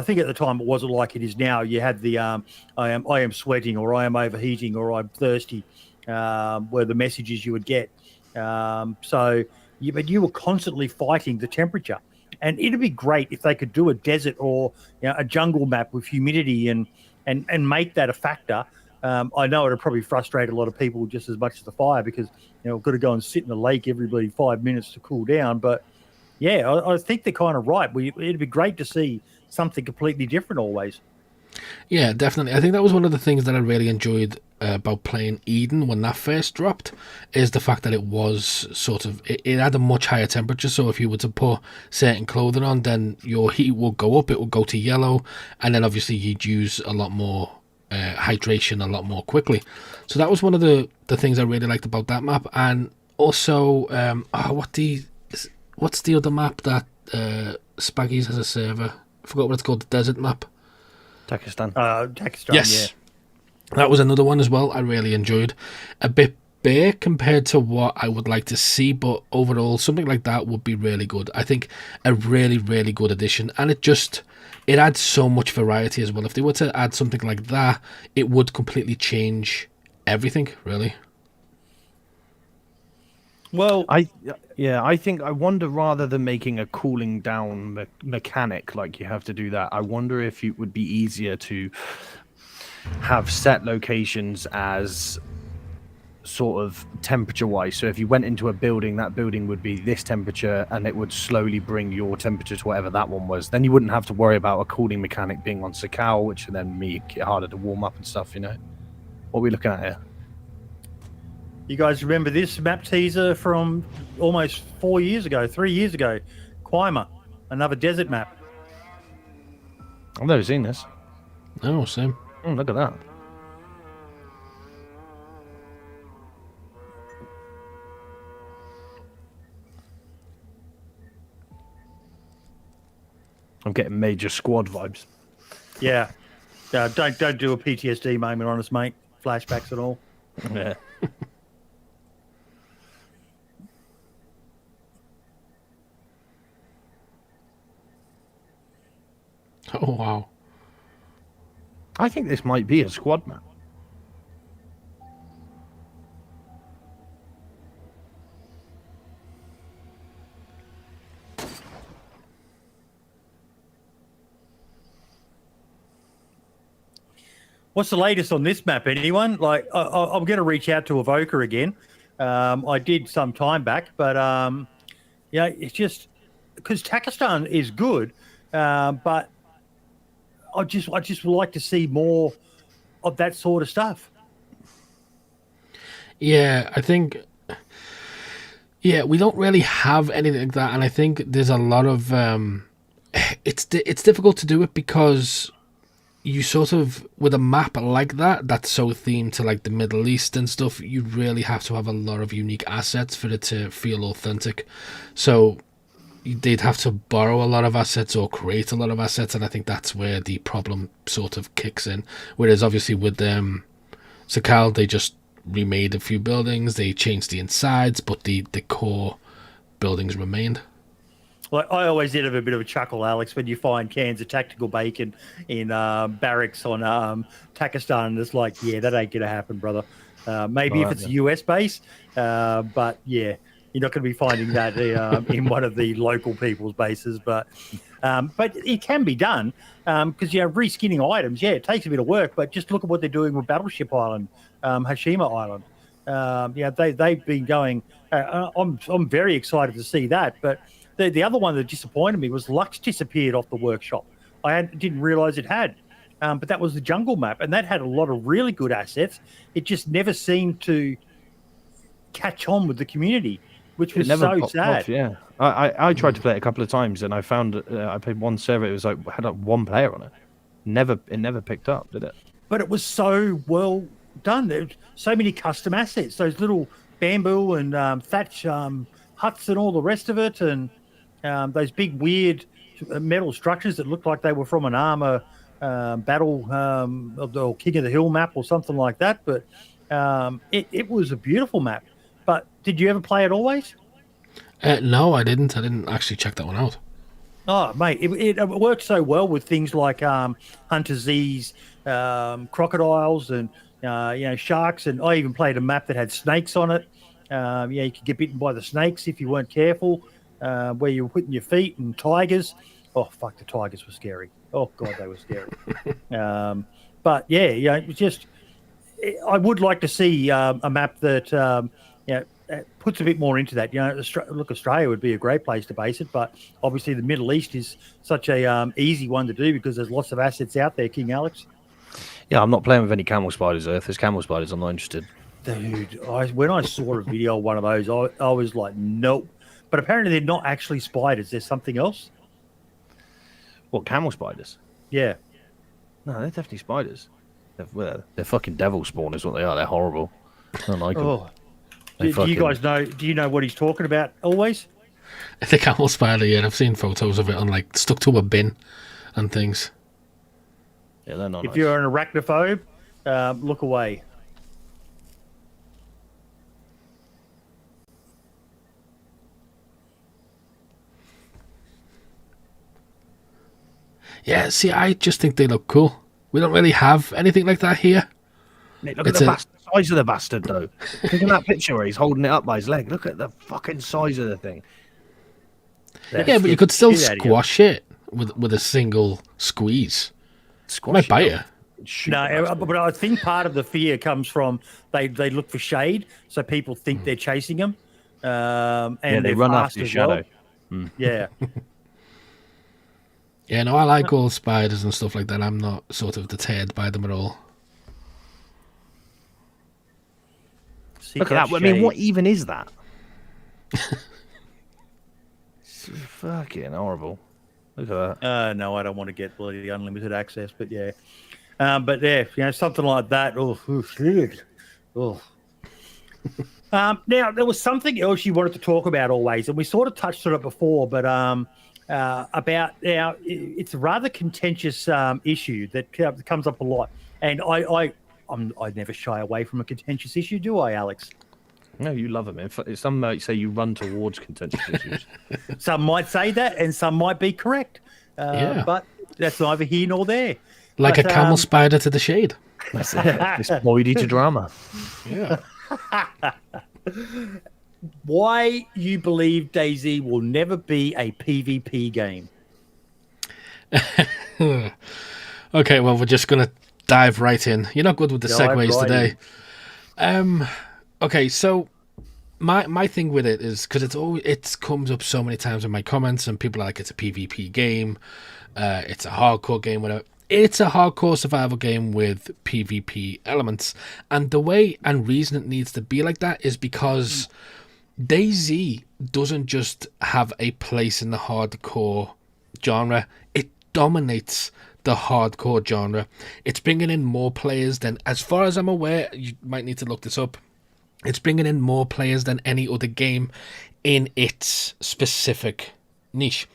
think at the time it wasn't like it is now. You had the I am sweating, or I am overheating, or I'm thirsty, were the messages you would get. But you were constantly fighting the temperature. And it'd be great if they could do a desert or a jungle map with humidity and make that a factor. I know it'll probably frustrate a lot of people just as much as the fire, because we've got to go and sit in the lake every 5 minutes to cool down. But yeah, I think they're kind of right. It'd be great to see something completely different always. Yeah, definitely. I think that was one of the things that I really enjoyed about playing Eden when that first dropped, is the fact that it was sort of, it had a much higher temperature. So if you were to put certain clothing on, then your heat will go up, it will go to yellow, and then obviously you'd use a lot more hydration a lot more quickly. So that was one of the things I really liked about that map. And also, what's the other map that Spaggies has a server? I forgot what it's called, the desert map. Pakistan. Pakistan, yes. Yeah. That was another one as well I really enjoyed. A bit bare compared to what I would like to see, but overall something like that would be really good. I think a really, really good addition, and it adds so much variety as well. If they were to add something like that, it would completely change everything, really. Well, I wonder, rather than making a cooling down mechanic like you have to do that, I wonder if it would be easier to have set locations as sort of temperature wise. So if you went into a building, that building would be this temperature, and it would slowly bring your temperature to whatever that one was. Then you wouldn't have to worry about a cooling mechanic being on Sakal, which would then make it harder to warm up and stuff. What are we looking at here? You guys remember this map teaser from almost 3 years ago? Quima, another desert map. I've never seen this. Oh, same. Oh, look at that. I'm getting major squad vibes. Yeah. Don't do a PTSD moment on us, mate. Flashbacks and all. Yeah. Oh, wow. I think this might be a squad map. What's the latest on this map, anyone? Like, I'm going to reach out to Evoker again. I did some time back, but it's just because Pakistan is good, but I just would like to see more of that sort of stuff. Yeah, I think. Yeah, we don't really have anything like that, and I think there's a lot of. It's difficult to do it because you sort of, with a map like that's so themed to like the Middle East and stuff, you really have to have a lot of unique assets for it to feel authentic. So they'd have to borrow a lot of assets or create a lot of assets, and I think that's where the problem sort of kicks in. Whereas obviously with Sakal, they just remade a few buildings, they changed the insides, but the core buildings remained. Like I always did have a bit of a chuckle, Alex, when you find cans of tactical bacon in barracks on Pakistan, and it's like, yeah, that ain't gonna happen, brother. Maybe if it's a US base, but yeah, you're not going to be finding that in one of the local people's bases. But it can be done because reskinning items. Yeah, it takes a bit of work, but just look at what they're doing with Battleship Island, Hashima Island. They've been going. I'm very excited to see that, but. The other one that disappointed me was Lux disappeared off the workshop. Didn't realise it had, but that was the jungle map, and that had a lot of really good assets. It just never seemed to catch on with the community, which was so sad. Off, yeah, I tried to play it a couple of times, and I found I played one server. It was like had one player on it. It never picked up, did it? But it was so well done. There were so many custom assets, those little bamboo and thatch huts and all the rest of it, and those big weird metal structures that looked like they were from an armor battle or King of the Hill map or something like that. But it was a beautiful map. But did you ever play it always? No, I didn't. I didn't actually check that one out. Oh, mate, it worked so well with things like Hunter Z's, crocodiles and sharks. And I even played a map that had snakes on it. You could get bitten by the snakes if you weren't careful. Where you were putting your feet, and tigers. Oh, fuck, the tigers were scary. Oh, God, they were scary. But, yeah, it was just... I would like to see a map that puts a bit more into that. Australia would be a great place to base it, but obviously the Middle East is such a easy one to do because there's lots of assets out there, King Alex. Yeah, I'm not playing with any camel spiders, though. If there's camel spiders, I'm not interested. Dude, when I saw a video of one of those, I was like, nope. But apparently they're not actually spiders. There's something else. What, camel spiders? Yeah. No, they're definitely spiders. They're fucking devil spawn is what they are. They're horrible. I don't like them. Do you guys know? Do you know what he's talking about? Always. The camel spider. Yeah, I've seen photos of it on stuck to a bin and things. Yeah, they're not. If you're an arachnophobe, look away. Yeah, see, I just think they look cool. We don't really have anything like that here. Look at the size of the bastard, though. Look at that picture where he's holding it up by his leg. Look at the fucking size of the thing. Yeah, but you could still squash it with a single squeeze. Might bite you. No, but I think part of the fear comes from they look for shade, so people think they're chasing them. And they run after your shadow. Well. Yeah. Yeah, no, I like all spiders and stuff like that. I'm not sort of deterred by them at all. Look at that. I mean, what even is that? It's fucking horrible. Look at that. No, I don't want to get bloody unlimited access, but yeah. But yeah, something like that. Oh. Now, there was something else you wanted to talk about always, and we sort of touched on it before, but about now it's a rather contentious issue that comes up a lot, and I never shy away from a contentious issue, do I, Alex? No, you love them. Some might say you run towards contentious issues. Some might say that, and some might be correct. But that's neither here nor there. Like a camel spider to the shade. That's it. It's moiety to drama. Yeah. Why you believe DayZ will never be a PvP game? Okay, well, we're just going to dive right in. You're not good with the segues today. Okay, so my thing with it is because it comes up so many times in my comments, and people are like, it's a PvP game, it's a hardcore game, whatever. It's a hardcore survival game with PvP elements, and the way and reason it needs to be like that is because DayZ doesn't just have a place in the hardcore genre, it dominates the hardcore genre. It's bringing in more players than, as far as I'm aware, you might need to look this up, it's bringing in more players than any other game in its specific niche.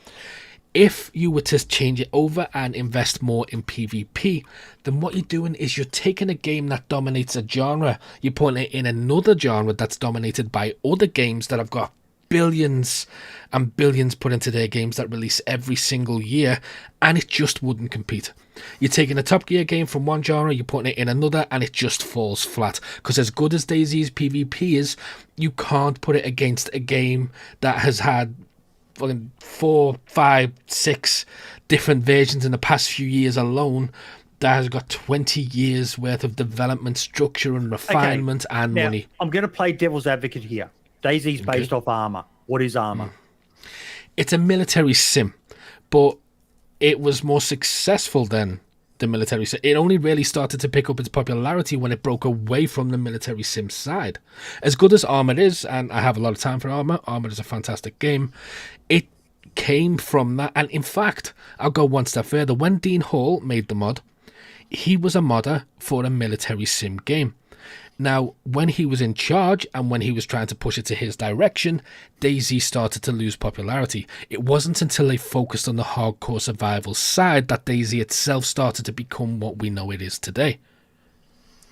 If you were to change it over and invest more in PvP, then what you're doing is you're taking a game that dominates a genre, you're putting it in another genre that's dominated by other games that have got billions and billions put into their games that release every single year, and it just wouldn't compete. You're taking a Top Gear game from one genre, you're putting it in another, and it just falls flat. Because as good as DayZ's PvP is, you can't put it against a game that has had fucking 4, 5, 6 different versions in the past few years alone, that has got 20 years worth of development, structure and refinement and now, money. I'm going to play devil's advocate here. DayZ's based off Arma. What is Arma? It's a military sim, but it was more successful than the military sim. It only really started to pick up its popularity when it broke away from the military sim side. As good as Armored is, and I have a lot of time for Armored is a fantastic game, it came from that. And in fact, I'll go one step further. When Dean Hall made the mod, he was a modder for a military sim game. Now, when he was in charge and when he was trying to push it to his direction, DayZ started to lose popularity. It wasn't until they focused on the hardcore survival side that DayZ itself started to become what we know it is today.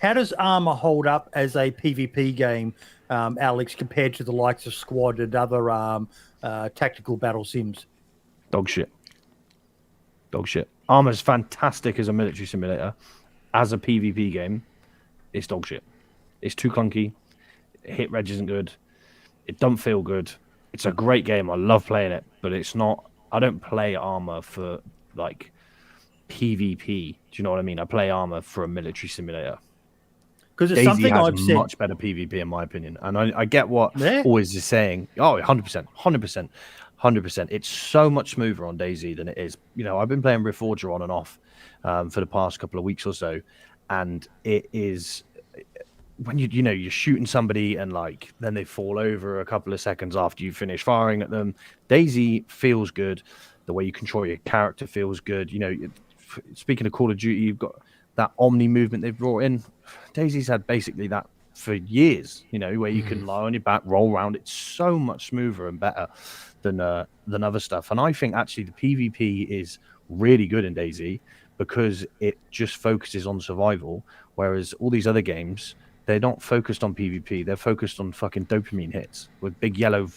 How does Arma hold up as a PvP game, Alex, compared to the likes of Squad and other tactical battle sims? Dog shit. Arma's fantastic as a military simulator. As a PvP game, it's dog shit. It's too clunky. Hit reg isn't good. It don't feel good. It's a great game. I love playing it, but it's not. I don't play Arma for like PvP. Do you know what I mean? I play Arma for a military simulator. Because it's DayZ something has I've said. much better PvP in my opinion, and I get what Yeah. Always is saying. Oh, 100%. It's so much smoother on DayZ than it is. You know, I've been playing Reforger on and off for the past couple of weeks or so, and it is. When you're shooting somebody and like then they fall over a couple of seconds after you finish firing at them. DayZ feels good. The way you control your character feels good. You know, speaking of Call of Duty, you've got that Omni movement they've brought in. DayZ's had basically that for years. You know, where you can lie on your back, roll around. It's so much smoother and better than other stuff. And I think actually the PvP is really good in DayZ because it just focuses on survival, whereas all these other games, they're not focused on PvP. They're focused on fucking dopamine hits with big yellow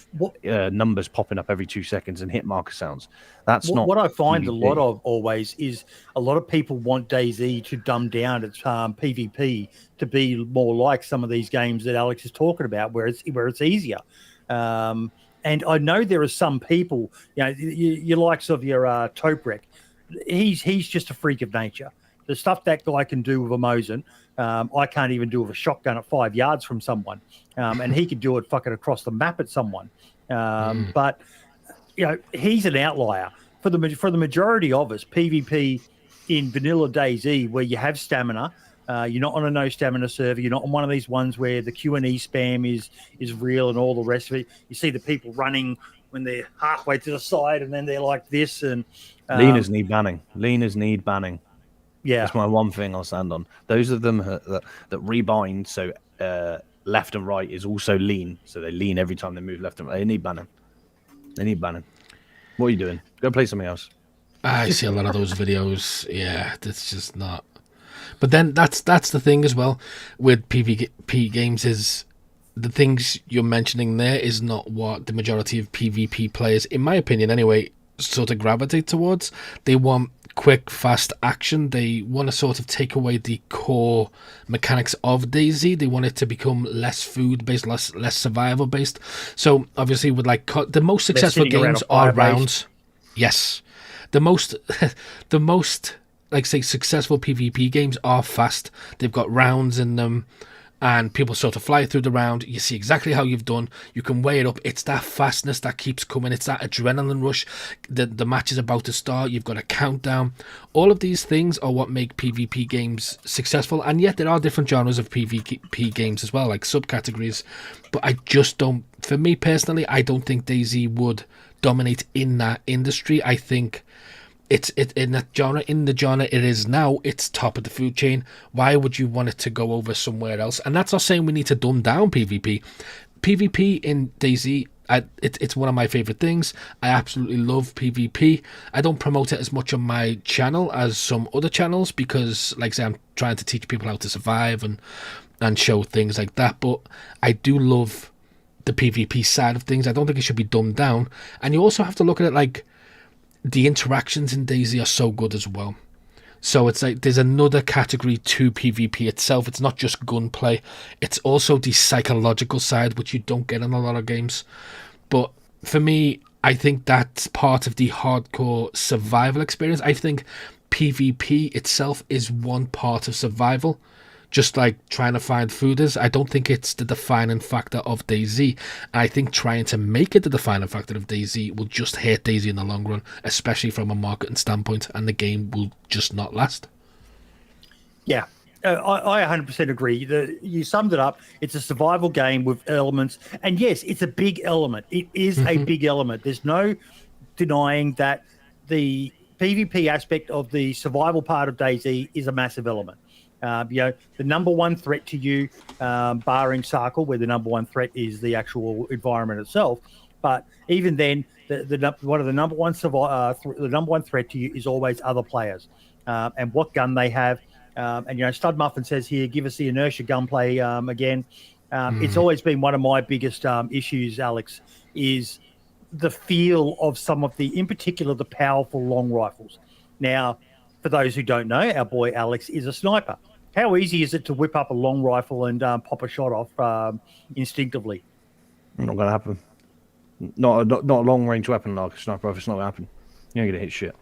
numbers popping up every 2 seconds and hit marker sounds. That's not what I find PvP. a lot of always is a lot of people want DayZ to dumb down its PvP to be more like some of these games that Alex is talking about, where it's easier. And I know there are some people, you know, your likes of your Toprek. He's just a freak of nature. The stuff that guy can do with a Mosin, I can't even do with a shotgun at 5 yards from someone, and he could do it fucking across the map at someone. But you know, he's an outlier for the majority of us. PvP in vanilla DayZ, where you have stamina, you're not on a no stamina server. You're not on one of these ones where the Q&E spam is real and all the rest of it. You see the people running when they're halfway to the side, and then they're like this. And Leaners need banning. Yeah, that's my one thing I'll stand on. Those of them that rebind, so left and right is also lean, so they lean every time they move left and right. They need banning. What are you doing? Go play something else. I see a lot of those videos. Yeah, that's just not. But then that's the thing as well with PvP games, is the things you're mentioning there is not what the majority of PvP players, in my opinion anyway, sort of gravitate towards. They want quick, fast action. They want to sort of take away the core mechanics of DayZ. They want it to become less food based, less survival based. So obviously, with like the most successful games are rounds. Yes, the most like say successful PvP games are fast. They've got rounds in them, and people sort of fly through the round. You see exactly how you've done. You can weigh it up. It's that fastness that keeps coming. It's that adrenaline rush. The match is about to start. You've got a countdown. All of these things are what make PvP games successful. And yet there are different genres of PvP games as well, like subcategories. But I just don't, for me personally, I don't think DayZ would dominate in that industry. I think it's in that genre, in the genre it is now, it's top of the food chain. Why would you want it to go over somewhere else? And that's not saying we need to dumb down PvP. PvP in DayZ, it's one of my favorite things. I absolutely love PvP. I don't promote it as much on my channel as some other channels because, like I say, I'm trying to teach people how to survive and show things like that. But I do love the PvP side of things. I don't think it should be dumbed down. And you also have to look at it like the interactions in DayZ are so good as well. So it's like there's another category to PvP itself. It's not just gunplay. It's also the psychological side, which you don't get in a lot of games. But for me, I think that's part of the hardcore survival experience. I think PvP itself is one part of survival, just like trying to find food is. I don't think it's the defining factor of DayZ. I think trying to make it the defining factor of DayZ will just hurt DayZ in the long run, especially from a marketing standpoint, and the game will just not last. Yeah, I 100% agree. You summed it up. It's a survival game with elements. And yes, it's a big element. It is a big element. There's no denying that the PvP aspect of the survival part of DayZ is a massive element. The number one threat to you, barring Circle, where the number one threat is the actual environment itself. But even then, the number one threat to you is always other players, and what gun they have. And Stud Muffin says here, give us the inertia gunplay again. It's always been one of my biggest issues, Alex, is the feel of some of in particular, the powerful long rifles. Now, for those who don't know, our boy Alex is a sniper. How easy is it to whip up a long rifle and pop a shot off instinctively? Not going to happen. Not a long range weapon like a sniper rifle. It's not going to happen. You ain't going to hit shit.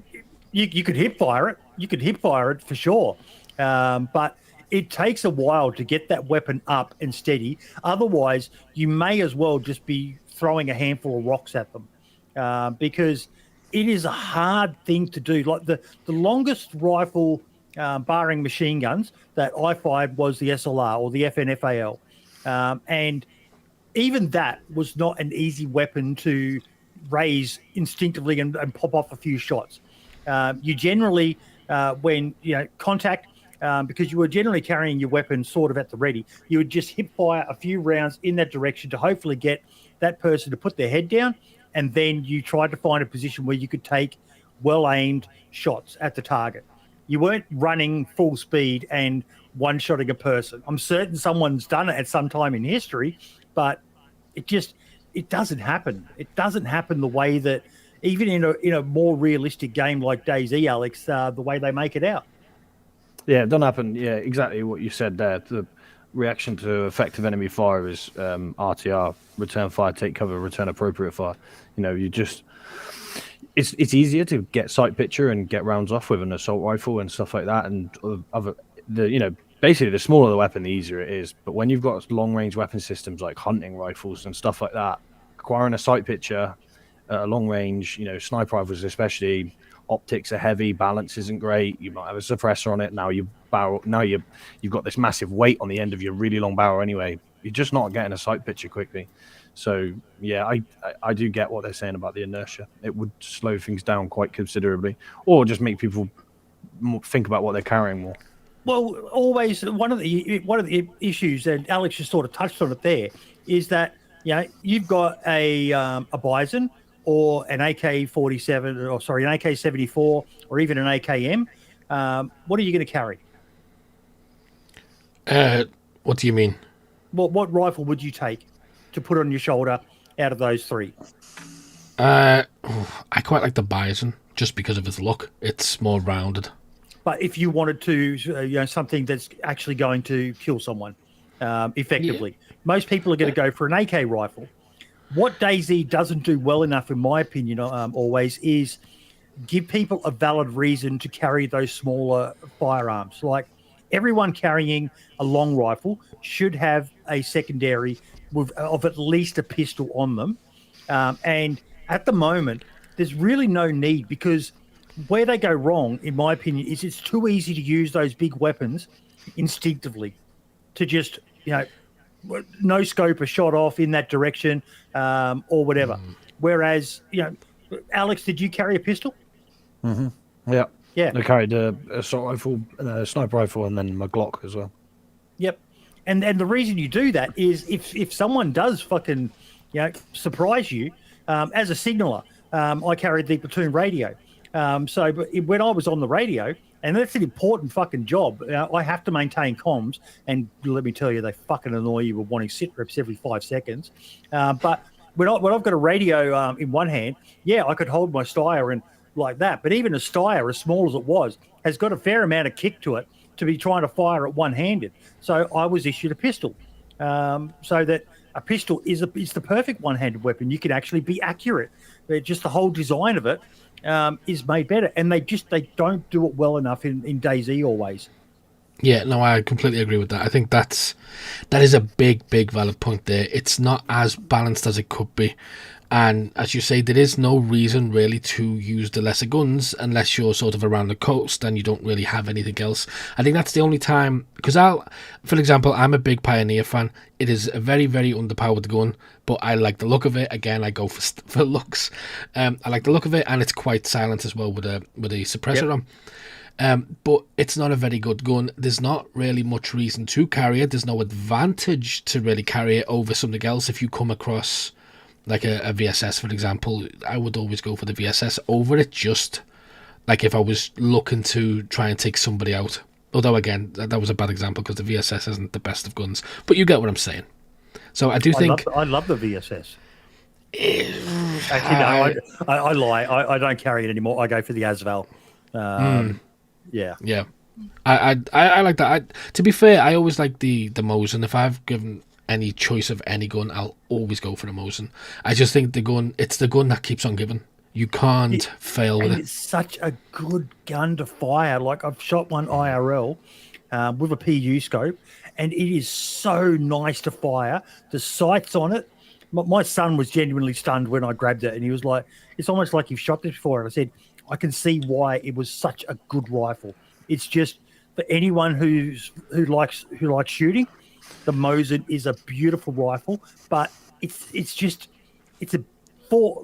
You could hip fire it. You could hip fire it for sure. But it takes a while to get that weapon up and steady. Otherwise, you may as well just be throwing a handful of rocks at them because it is a hard thing to do. Like the longest rifle, barring machine guns, that I fired was the SLR or the FNFAL. And even that was not an easy weapon to raise instinctively and pop off a few shots. You generally, when contact, because you were generally carrying your weapon sort of at the ready, you would just hip fire a few rounds in that direction to hopefully get that person to put their head down, and then you tried to find a position where you could take well-aimed shots at the target. You weren't running full speed and one-shotting a person. I'm certain someone's done it at some time in history, but it doesn't happen. It doesn't happen the way that, even in a more realistic game like DayZ, Alex, the way they make it out. Yeah, it doesn't happen. Yeah, exactly what you said there. The reaction to effective enemy fire is RTR, return fire, take cover, return appropriate fire. It's easier to get sight picture and get rounds off with an assault rifle and stuff like that. And basically the smaller the weapon, the easier it is. But when you've got long range weapon systems like hunting rifles and stuff like that, acquiring a sight picture at a long range, sniper rifles especially, optics are heavy, balance isn't great. You might have a suppressor on it. Now you've got this massive weight on the end of your really long barrel anyway. You're just not getting a sight picture quickly. So yeah, I do get what they're saying about the inertia. It would slow things down quite considerably, or just make people think about what they're carrying more. Well, always one of the issues, and Alex just sort of touched on it there, is that you've got a Bison or an AK-47, or sorry, an AK-74, or even an AKM. What are you going to carry? What do you mean? What rifle would you take to put on your shoulder out of those three? I quite like the Bison just because of its look. It's more rounded. But if you wanted to, something that's actually going to kill someone effectively, most people are going to go for an AK rifle. What DayZ doesn't do well enough, in my opinion, always is give people a valid reason to carry those smaller firearms. Like everyone carrying a long rifle should have a secondary of at least a pistol on them. And at the moment, there's really no need, because where they go wrong, in my opinion, is it's too easy to use those big weapons instinctively to just, no scope a shot off in that direction or whatever. Whereas, Alex, did you carry a pistol? Mm-hmm. Yeah. Yeah. I carried a assault rifle, a sniper rifle, and then my Glock as well. Yep. And the reason you do that is if someone does fucking, surprise you, as a signaller, I carried the platoon radio. So when I was on the radio, And that's an important fucking job. I have to maintain comms, and let me tell you, they fucking annoy you with wanting sit reps every 5 seconds. But when I've got a radio in one hand, yeah, I could hold my Steyr and like that. But even a Steyr, as small as it was, has got a fair amount of kick to it to be trying to fire it one-handed. So I was issued a pistol, so that a pistol is the perfect one-handed weapon. You can actually be accurate. Just the whole design of it is made better, and they don't do it well enough in DayZ always. Yeah, no, I completely agree with that. I think that is a big valid point there. It's not as balanced as it could be. And as you say, there is no reason really to use the lesser guns unless you're sort of around the coast and you don't really have anything else. I think that's the only time, because for example, I'm a big Pioneer fan. It is a very underpowered gun, but I like the look of it. Again, I go for looks. I like the look of it, and it's quite silent as well with a suppressor on. But it's not a very good gun. There's not really much reason to carry it. There's no advantage to really carry it over something else. If you come across like a VSS, for example, I would always go for the VSS over it, just like if I was looking to try and take somebody out. Although, again, that was a bad example because the VSS isn't the best of guns. But you get what I'm saying. So I do think... I love the VSS. Actually, no, I lie. I don't carry it anymore. I go for the Asval. Yeah. Yeah. I like that. To be fair, I always like the Mosin. If I've given any choice of any gun, I'll always go for the Mosin. I just think it's the gun that keeps on giving. You can't fail with it. It's such a good gun to fire. Like, I've shot one IRL with a PU scope, and it is so nice to fire. The sights on it. My son was genuinely stunned when I grabbed it, and he was like, "It's almost like you've shot this before." And I said, "I can see why it was such a good rifle." It's just for anyone who likes shooting. The Mosin is a beautiful rifle, but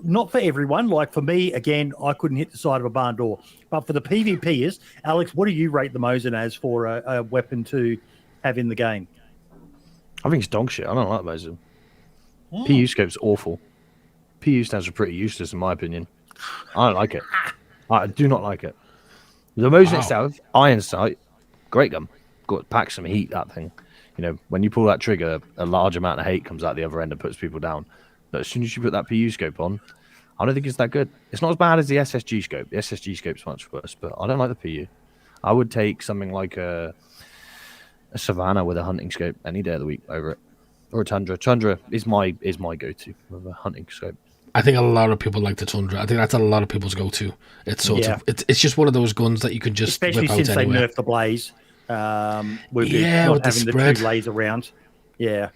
not for everyone. Like for me, again, I couldn't hit the side of a barn door. But for the PvPers, Alex, what do you rate the Mosin as for a weapon to have in the game? I think it's dog shit. I don't like the Mosin. PU scope's awful. PU stands for pretty useless, in my opinion. I don't like it. I do not like it. The Mosin itself, iron sight, great gun. Packs some heat, that thing. You know, when you pull that trigger, a large amount of hate comes out the other end and puts people down. But as soon as you put that PU scope on, I don't think it's that good. It's not as bad as the SSG scope. The SSG scope's much worse, but I don't like the PU. I would take something like a Savannah with a hunting scope any day of the week over it. Or a Tundra. Tundra is my go-to with a hunting scope. I think a lot of people like the Tundra. I think that's a lot of people's go-to. It's it's just one of those guns that you can just especially whip out since anywhere. they nerfed the Blaze. With with having the spread. 2 laser rounds. Yeah.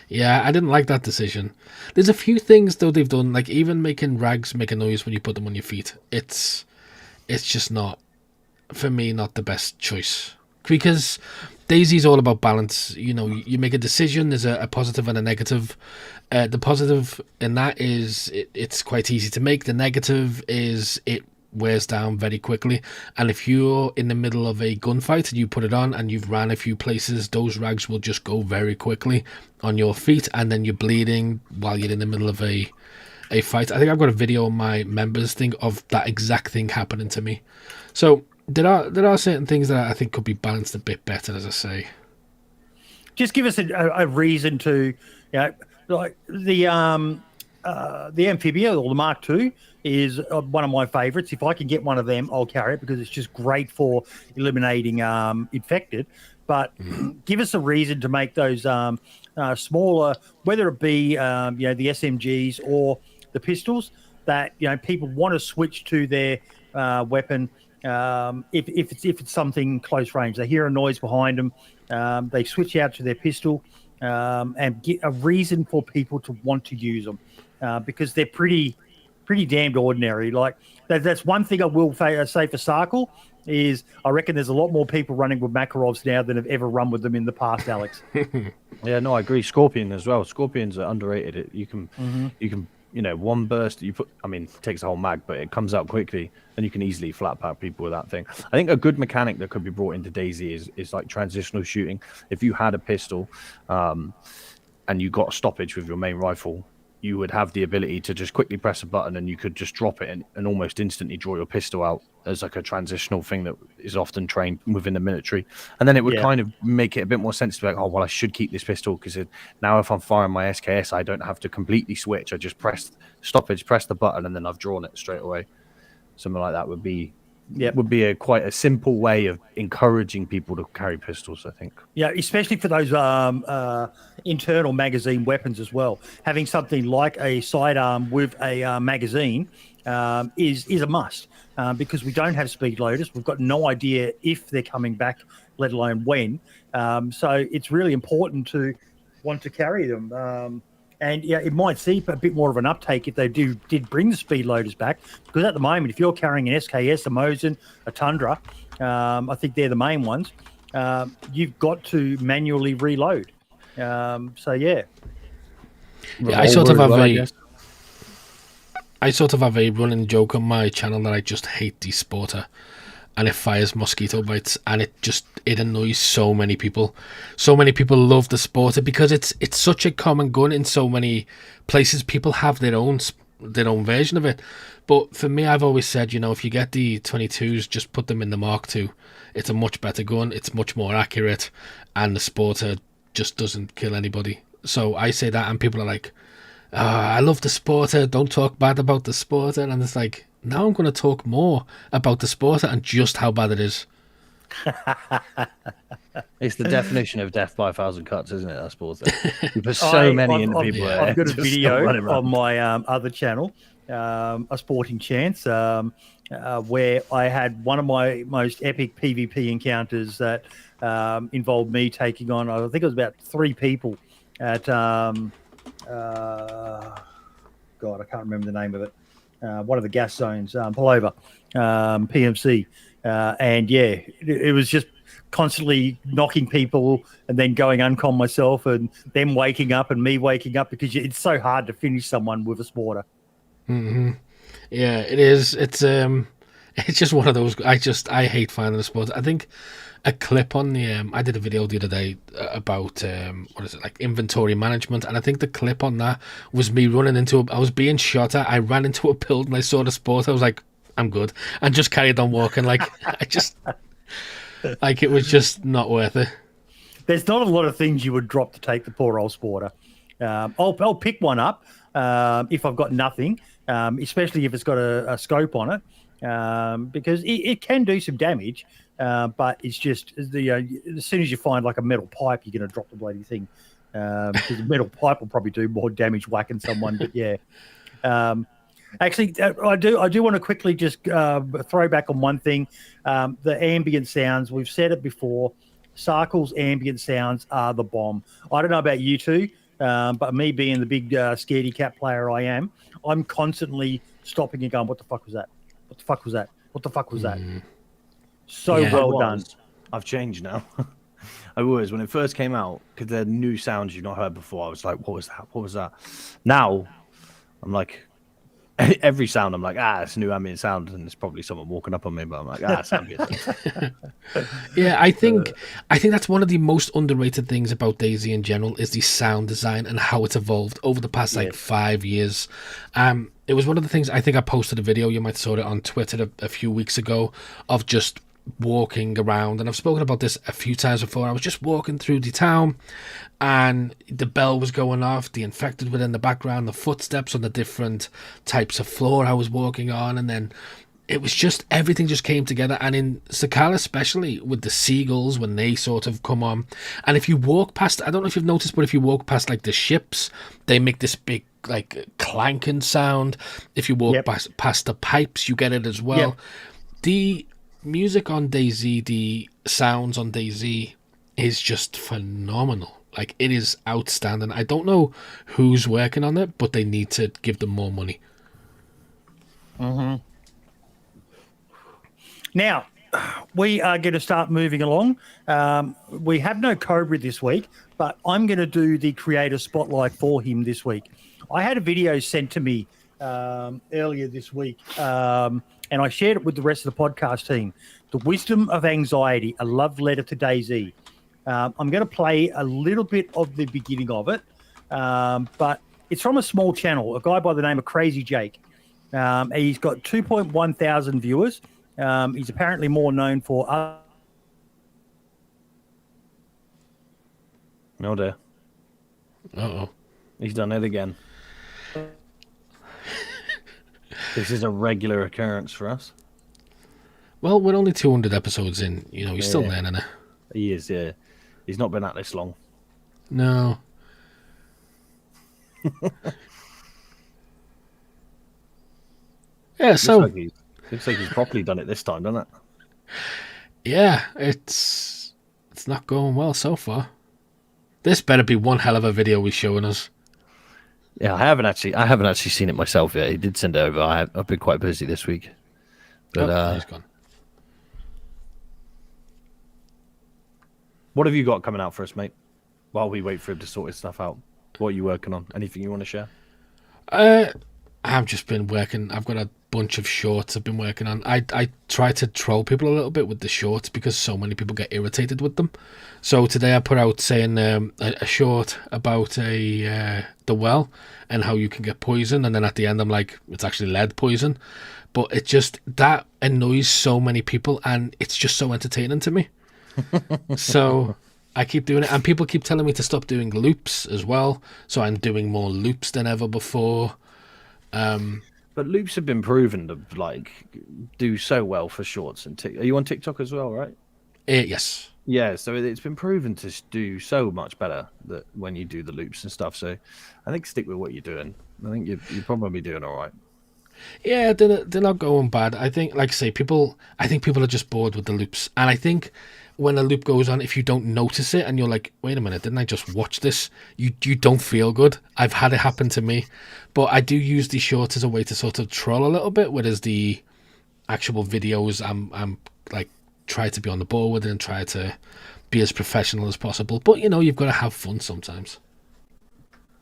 Yeah, I didn't like that decision. There's a few things though they've done, like even making rags make a noise when you put them on your feet. It's just not, for me, not the best choice. Because DayZ's all about balance. You know, you make a decision, there's a positive and a negative. The positive in that is it's quite easy to make. The negative is it wears down very quickly, and if you're in the middle of a gunfight and you put it on and you've ran a few places, those rags will just go very quickly on your feet, and then you're bleeding while you're in the middle of a fight. I think I've got a video on my members thing of that exact thing happening to me. So there are certain things that I think could be balanced a bit better, as I say. Just give us a reason to, like the Amphibia or the Mark II is one of my favorites. If I can get one of them, I'll carry it because it's just great for eliminating infected. But give us a reason to make those smaller, whether it be the SMGs or the pistols, that people want to switch to their weapon. If it's something close range, they hear a noise behind them, they switch out to their pistol, and get a reason for people to want to use them, because they're pretty damned ordinary. Like that's one thing I will say for Sarkle is I reckon there's a lot more people running with Makarovs now than have ever run with them in the past, Alex. Yeah, no, I agree. Scorpion as well. Scorpions are underrated. You can one burst you put. I mean, it takes a whole mag, but it comes out quickly, and you can easily flat pack people with that thing. I think a good mechanic that could be brought into DayZ is like transitional shooting. If you had a pistol, and you got a stoppage with your main rifle, you would have the ability to just quickly press a button and you could just drop it and almost instantly draw your pistol out as like a transitional thing that is often trained within the military. And then it would kind of make it a bit more sense to be like, oh, well, I should keep this pistol because now if I'm firing my SKS, I don't have to completely switch. I just press stoppage, press the button, and then I've drawn it straight away. Something like that would be quite a simple way of encouraging people to carry pistols, I think. Yeah, especially for those internal magazine weapons as well. Having something like a sidearm with a magazine is a must because we don't have speed loaders. We've got no idea if they're coming back, let alone when. So it's really important to want to carry them. And yeah, it might see a bit more of an uptake if they did bring the speed loaders back. Because at the moment, if you're carrying an SKS, a Mosin, a Tundra, I think they're the main ones, you've got to manually reload. So yeah. I sort of have a running joke on my channel that I just hate the Sporter, and it fires mosquito bites, and it annoys so many people. So many people love the Sporter because it's such a common gun in so many places. People have their own version of it. But for me, I've always said, if you get the 22s, just put them in the Mark II. It's a much better gun. It's much more accurate, and the Sporter just doesn't kill anybody. So I say that, and people are like, I love the Sporter. Don't talk bad about the Sporter. And it's like, now I'm going to talk more about the Sporter and just how bad it is. It's the definition of death by 1,000 cuts, isn't it? That Sporter. You put so many into people. I've got a video on my other channel, A Sporting Chance, where I had one of my most epic PvP encounters that involved me taking on, I think it was about 3 people at, God, I can't remember the name of it. One of the gas zones, Pullover, PMC. And yeah, it was just constantly knocking people and then going uncon myself and them waking up and me waking up because it's so hard to finish someone with a Sporter. Mm-hmm. Yeah, it is. It's just one of those. I hate finding the Sporter. I think a clip on the I did a video the other day about what is it, like inventory management, and I think the clip on that was me running into I was being shot at. I ran into a build and I saw the Sporter. I was like, I'm good, and just carried on walking. Like I just like it was just not worth it. There's not a lot of things you would drop to take the poor old Sporter. I'll pick one up if I've got nothing, especially if it's got a scope on it, because it can do some damage. But it's just as soon as you find like a metal pipe, you're going to drop the bloody thing. Because the metal pipe will probably do more damage whacking someone. But yeah, actually, I do want to quickly just throw back on one thing. The ambient sounds, we've said it before. Sarkle's ambient sounds are the bomb. I don't know about you two, but me being the big scaredy cat player I am, I'm constantly stopping and going, "What the fuck was that? What the fuck was that? What the fuck was that?" So well done. I've changed now. I was when it first came out because they're new sounds you've not heard before. I was like, "What was that? What was that?" Now I'm like, every sound I'm like, it's a new ambient sound, and it's probably someone walking up on me. But I'm like, it's ambient. Yeah, I think that's one of the most underrated things about DayZ in general is the sound design and how it's evolved over the past 5 years. It was one of the things I think I posted a video. You might have saw it on Twitter a few weeks ago of just walking around, and I've spoken about this a few times before. I was just walking through the town and the bell was going off, the infected were in the background, the footsteps on the different types of floor I was walking on, and then it was just everything just came together. And in Sakala especially with the seagulls when they sort of come on, and if you walk past, I don't know if you've noticed, but if you walk past like the ships, they make this big like clanking sound. If you walk past the pipes, you get it as well. The music on DayZ, the sounds on DayZ is just phenomenal. Like, it is outstanding. I don't know who's working on it, but they need to give them more money. Mm-hmm. Now, we are going to start moving along. We have no Cobra this week, but I'm going to do the creator spotlight for him this week. I had a video sent to me earlier this week, and I shared it with the rest of the podcast team. The Wisdom of Anxiety, a love letter to DayZ. I'm going to play a little bit of the beginning of it, but It's from a small channel, a guy by the name of Crazy Jake. He's got 2.1 thousand viewers. He's apparently more known for... Oh dear. Uh-oh. He's done it again. This is a regular occurrence for us. Well, we're only 200 episodes in. You know, he's still learning it. He is, yeah. He's not been at this long. No. Yeah, so... Looks like he's properly done it this time, doesn't it? Yeah, it's not going well so far. This better be one hell of a video he's showing us. Yeah, I haven't actually seen it myself yet. He did send it over. I've been quite busy this week. But he's gone. What have you got coming out for us, mate? While we wait for him to sort his stuff out. What are you working on? Anything you want to share? I've just been working. I've got a bunch of shorts I've been working on. I try to troll people a little bit with the shorts because so many people get irritated with them. So today I put out saying a short about the well and how you can get poison, and then at the end I'm like, it's actually lead poison. But it just, that annoys so many people, and it's just so entertaining to me. So I keep doing it, and people keep telling me to stop doing loops as well. So I'm doing more loops than ever before. But loops have been proven to like do so well for shorts and Are you on TikTok as well, right? Yes. Yeah, so it's been proven to do so much better that when you do the loops and stuff. So I think stick with what you're doing. I think you're probably doing all right. Yeah, they're not going bad. I think, like I say, I think people are just bored with the loops. And I think when a loop goes on, if you don't notice it and you're like, wait a minute, didn't I just watch this? You don't feel good. I've had it happen to me. But I do use these shorts as a way to sort of troll a little bit, whereas the actual videos, I'm like, try to be on the ball with it and try to be as professional as possible. But, you know, you've got to have fun sometimes.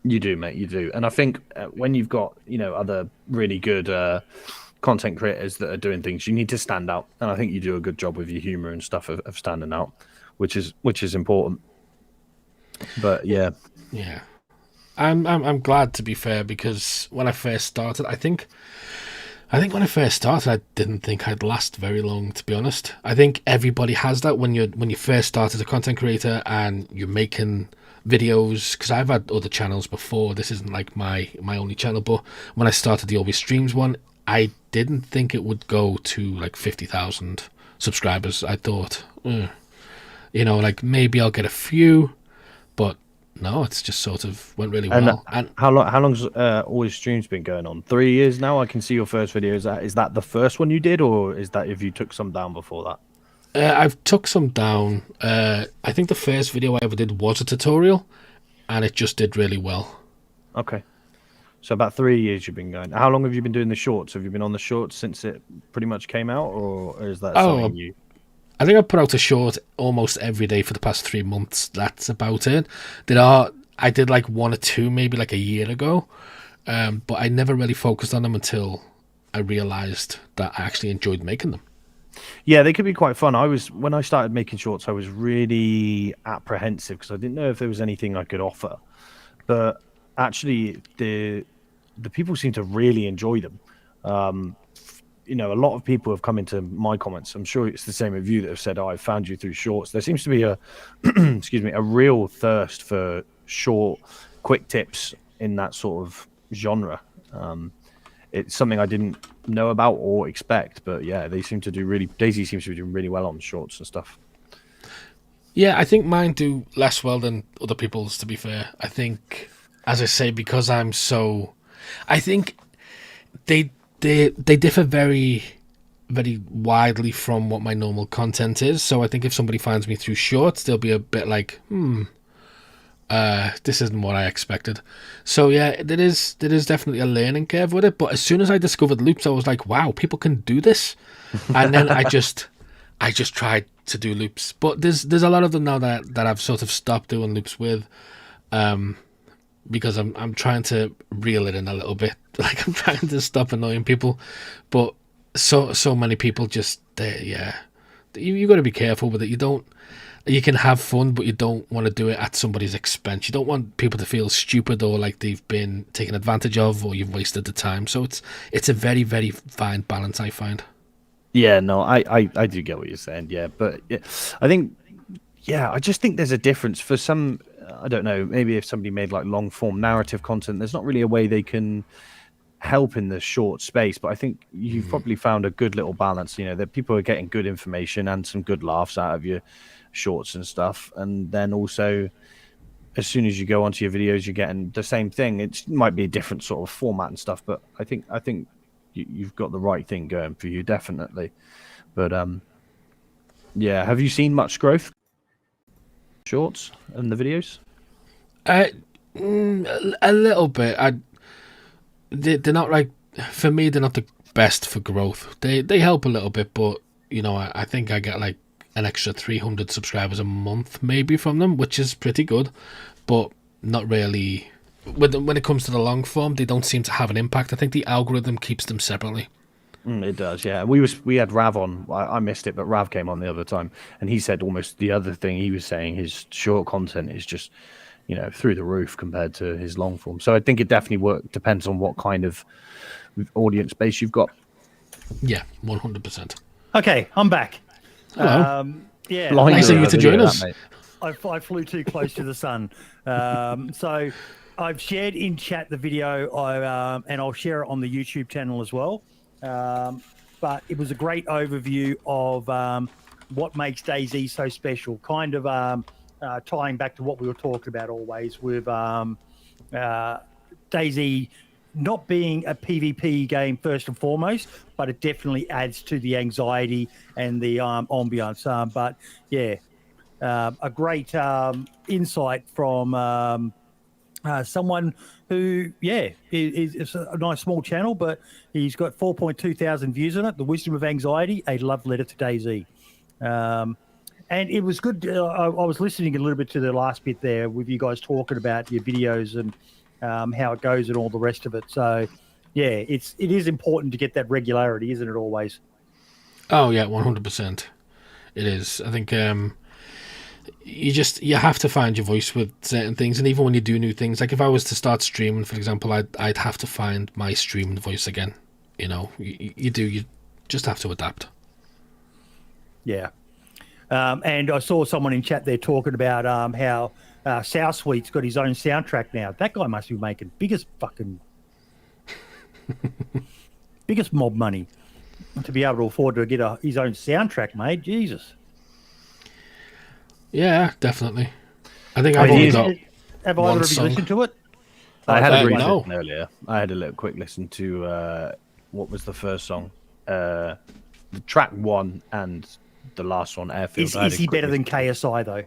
You do, mate, you do. And I think when you've got, you know, other really good content creators that are doing things, you need to stand out. And I think you do a good job with your humor and stuff of standing out, which is important. But yeah. Yeah. I'm glad, to be fair, because when I first started, I think when I first started, I didn't think I'd last very long, to be honest. I think everybody has that when you first start as a content creator and you're making videos, because I've had other channels before. This isn't like my only channel, but when I started the AlwayStreams one, I didn't think it would go to like 50,000 subscribers. I thought, you know, like maybe I'll get a few, but no, it's just sort of went really well. And how long's AlwayStreams been going on? 3 years now. I can see your first video. Is that the first one you did, or is that if you took some down before that? I've took some down. I think the first video I ever did was a tutorial, and it just did really well. Okay. So about 3 years you've been going. How long have you been doing the shorts? Have you been on the shorts since it pretty much came out, or is that something you... I think I put out a short almost every day for the past 3 months. That's about it. I did like one or two maybe like a year ago, but I never really focused on them until I realised that I actually enjoyed making them. Yeah, they could be quite fun. When I started making shorts, I was really apprehensive because I didn't know if there was anything I could offer. But actually, the people seem to really enjoy them. You know, a lot of people have come into my comments. I'm sure it's the same with you that have said, "Oh, I found you through shorts." There seems to be a, excuse me, a real thirst for short, quick tips in that sort of genre. It's something I didn't know about or expect, but yeah, DayZ seems to be doing really well on shorts and stuff. Yeah, I think mine do less well than other people's, to be fair. I think, as I say, because I think they differ very, very widely from what my normal content is. So I think if somebody finds me through shorts, they'll be a bit like, this isn't what I expected. So yeah, there is definitely a learning curve with it. But as soon as I discovered loops, I was like, wow, people can do this. And then I just tried to do loops. But there's a lot of them now that I've sort of stopped doing loops with, because I'm trying to reel it in a little bit. Like I'm trying to stop annoying people. But so many people just you got to be careful with it. You don't. you can have fun, but you don't want to do it at somebody's expense. You don't want people to feel stupid or like they've been taken advantage of or you've wasted the time. So it's a very, very fine balance, I find. Yeah, no, I do get what you're saying. Yeah, but yeah, I think, yeah, I just think there's a difference for some. I don't know. Maybe if somebody made like long form narrative content, there's not really a way they can help in the short space. But I think you've probably found a good little balance. You know, that people are getting good information and some good laughs out of your shorts and stuff, and then also as soon as you go onto your videos, you're getting the same thing. It might be a different sort of format and stuff, but I think you've got the right thing going for you, definitely. But yeah, have you seen much growth shorts and the videos? A little bit. They're not like, for me, they're not the best for growth. They help a little bit, but you know, I think I get like an extra 300 subscribers a month maybe from them, which is pretty good, but not really. When it comes to the long form, they don't seem to have an impact. I think the algorithm keeps them separately. It does, yeah. We had Rav on. I missed it, but Rav came on the other time, and he said almost the other thing. He was saying his short content is just, you know, through the roof compared to his long form. So I think it definitely depends on what kind of audience base you've got. Yeah, 100%. Okay, I'm back. Hello. Yeah, Nice of you to join us. I flew too close to the sun. So I've shared in chat the video, and I'll share it on the YouTube channel as well. But it was a great overview of what makes DayZ so special, kind of tying back to what we were talking about always with DayZ not being a PvP game first and foremost, but it definitely adds to the anxiety and the ambiance. But yeah, a great insight from someone who, is a nice small channel, but he's got 4.2 thousand views on it. The Wisdom of Anxiety, a love letter to DayZ. And it was good. I was listening a little bit to the last bit there with you guys talking about your videos and how it goes and all the rest of it. So, yeah, it is important to get that regularity, isn't it? Always. Oh yeah, 100%. It is. I think you have to find your voice with certain things, and even when you do new things, like if I was to start streaming, for example, I'd have to find my streaming voice again. You know, you just have to adapt. Yeah. And I saw someone in chat there talking about how South Sweet's got his own soundtrack now. That guy must be making biggest mob money to be able to afford to get his own soundtrack made. Jesus. Yeah, definitely. I think I've only got Have one either of you song. listened to it? I had a brief no. listen earlier. I had a little quick listen to what was the first song? The track 1 and the last one, Airfield. Is he better than KSI though?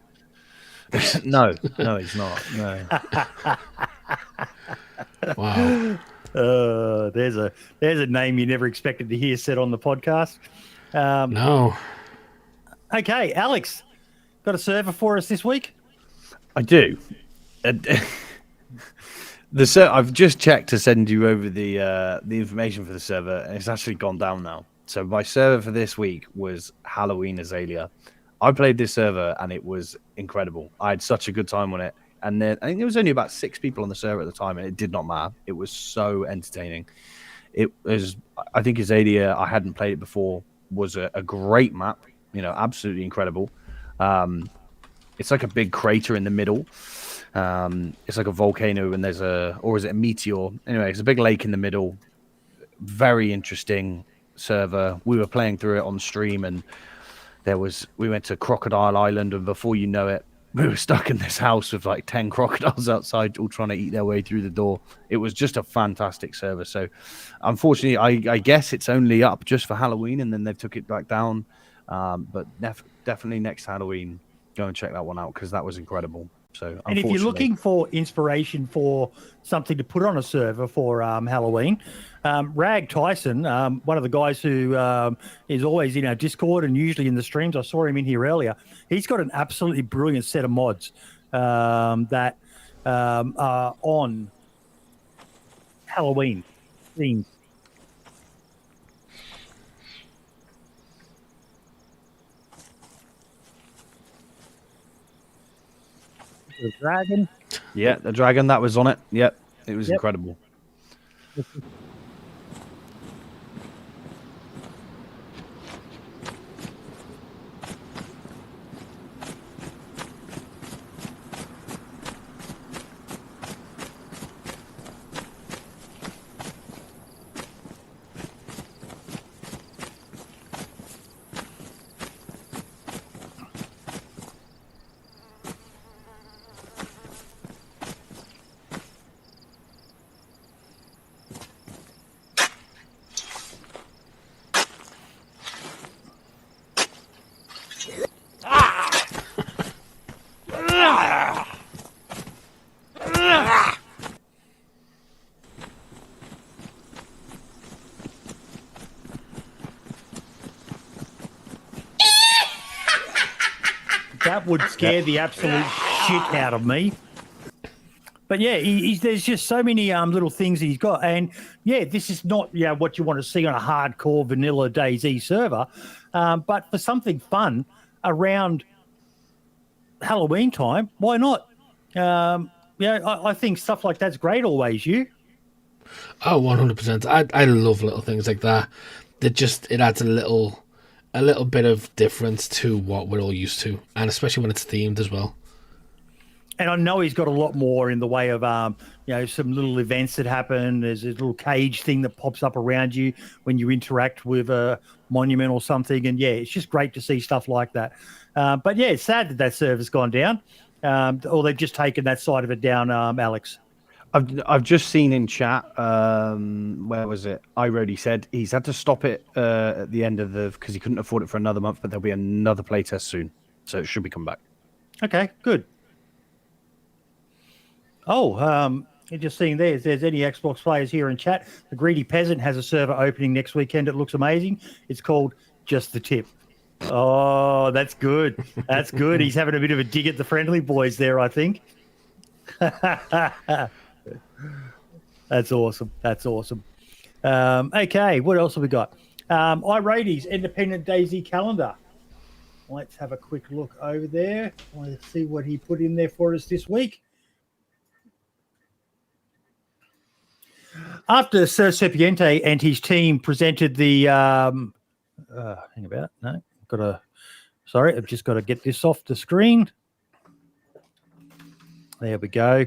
No, he's not. No. Wow. There's a name you never expected to hear said on the podcast. No. Okay, Alex, got a server for us this week? I do. I've just checked to send you over the information for the server, and it's actually gone down now. So my server for this week was Halloween Azalea. I played this server and it was incredible. I had such a good time on it. And then I think there was only about 6 people on the server at the time, and it did not matter. It was so entertaining. It was, I think Azalea, I hadn't played it before, was a great map. You know, absolutely incredible. It's like a big crater in the middle. It's like a volcano, and or is it a meteor? Anyway, it's a big lake in the middle. Very interesting server. We were playing through it on stream, and we went to Crocodile Island, and before you know it, we were stuck in this house with like 10 crocodiles outside, all trying to eat their way through the door. It was just a fantastic server. So unfortunately, I guess it's only up just for Halloween, and then they've took it back down. But definitely next Halloween, go and check that one out, because that was incredible. So, and if you're looking for inspiration for something to put on a server for Halloween, Rag Tyson, one of the guys who is always in our Discord and usually in the streams, I saw him in here earlier. He's got an absolutely brilliant set of mods that are on Halloween themes. The dragon. Yeah, the dragon that was on it. Yep, it was Yep. incredible. That would scare the absolute shit out of me. But yeah, there's just so many little things he's got, and yeah, this is not what you want to see on a hardcore vanilla DayZ server, but for something fun around Halloween time, why not? I think stuff like that's great. Always, you. Oh, 100%. I love little things like that. It adds a little bit of difference to what we're all used to, and especially when it's themed as well. And I know he's got a lot more in the way of, some little events that happen. There's a little cage thing that pops up around you when you interact with a monument or something. And, yeah, it's just great to see stuff like that. But, yeah, it's sad that server's gone down, or they've just taken that side of it down, Alex. I've just seen in chat, where was it? iRody said he's had to stop it at the end of because he couldn't afford it for another month, but there'll be another playtest soon. So it should be come back. Okay, good. Oh, you're just seeing there, if there's any Xbox players here in chat, the Greedy Peasant has a server opening next weekend. It looks amazing. It's called Just the Tip. Oh, that's good. That's good. He's having a bit of a dig at the friendly boys there, I think. That's awesome. That's awesome. Okay, what else have we got? iRady's Independent DayZ calendar. Let's have a quick look over there. Let's see what he put in there for us this week. After Sir Serpiente and his team presented the hang about, no, I've just got to get this off the screen. There we go.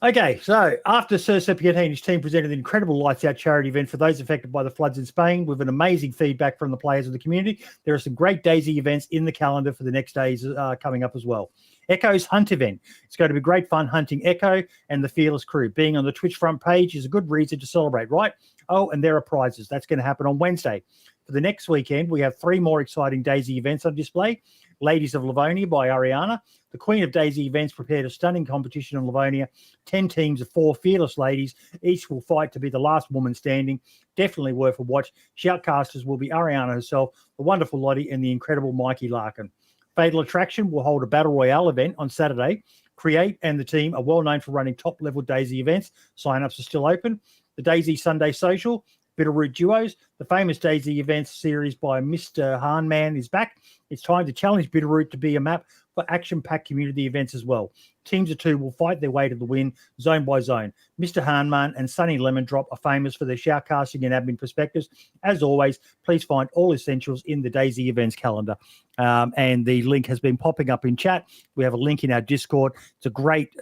Okay, so after Sir Serpiente and his team presented an incredible Lights Out charity event for those affected by the floods in Spain with an amazing feedback from the players of the community, there are some great DayZ events in the calendar for the next days coming up as well. Echo's Hunt event. It's going to be great fun hunting Echo and the Fearless crew. Being on the Twitch front page is a good reason to celebrate, right? Oh, and there are prizes. That's going to happen on Wednesday. For the next weekend, we have 3 more exciting DayZ events on display. Ladies of Livonia by Ariana. The Queen of DayZ events prepared a stunning competition in Livonia. 10 teams of 4 fearless ladies. Each will fight to be the last woman standing. Definitely worth a watch. Shoutcasters will be Ariana herself, the wonderful Lottie, and the incredible Mikey Larkin. Fatal Attraction will hold a Battle Royale event on Saturday. Create and the team are well known for running top-level DayZ events. Sign-ups are still open. The DayZ Sunday Social, Bitterroot Duos, the famous DayZ events series by Mr. Hahnman is back. It's time to challenge Bitterroot to be a map for action-packed community events as well. Teams of 2 will fight their way to the win, zone by zone. Mr. Hahnman and Sunny Lemon Drop are famous for their shoutcasting and admin perspectives. As always, please find all essentials in the DayZ events calendar. And the link has been popping up in chat. We have a link in our Discord. It's a great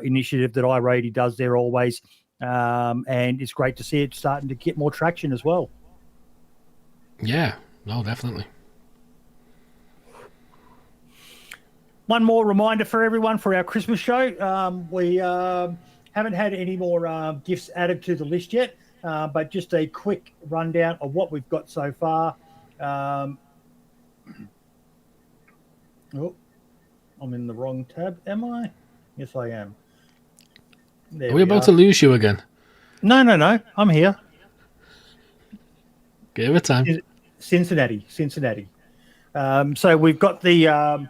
initiative that iRady does there always. And it's great to see it starting to get more traction as well. Yeah, no, definitely. One more reminder for everyone for our Christmas show. We haven't had any more gifts added to the list yet, but just a quick rundown of what we've got so far. Oh, I'm in the wrong tab, am I? Yes, I am. Are we about to lose you again? No. I'm here. Give it time. Cincinnati. So we've got the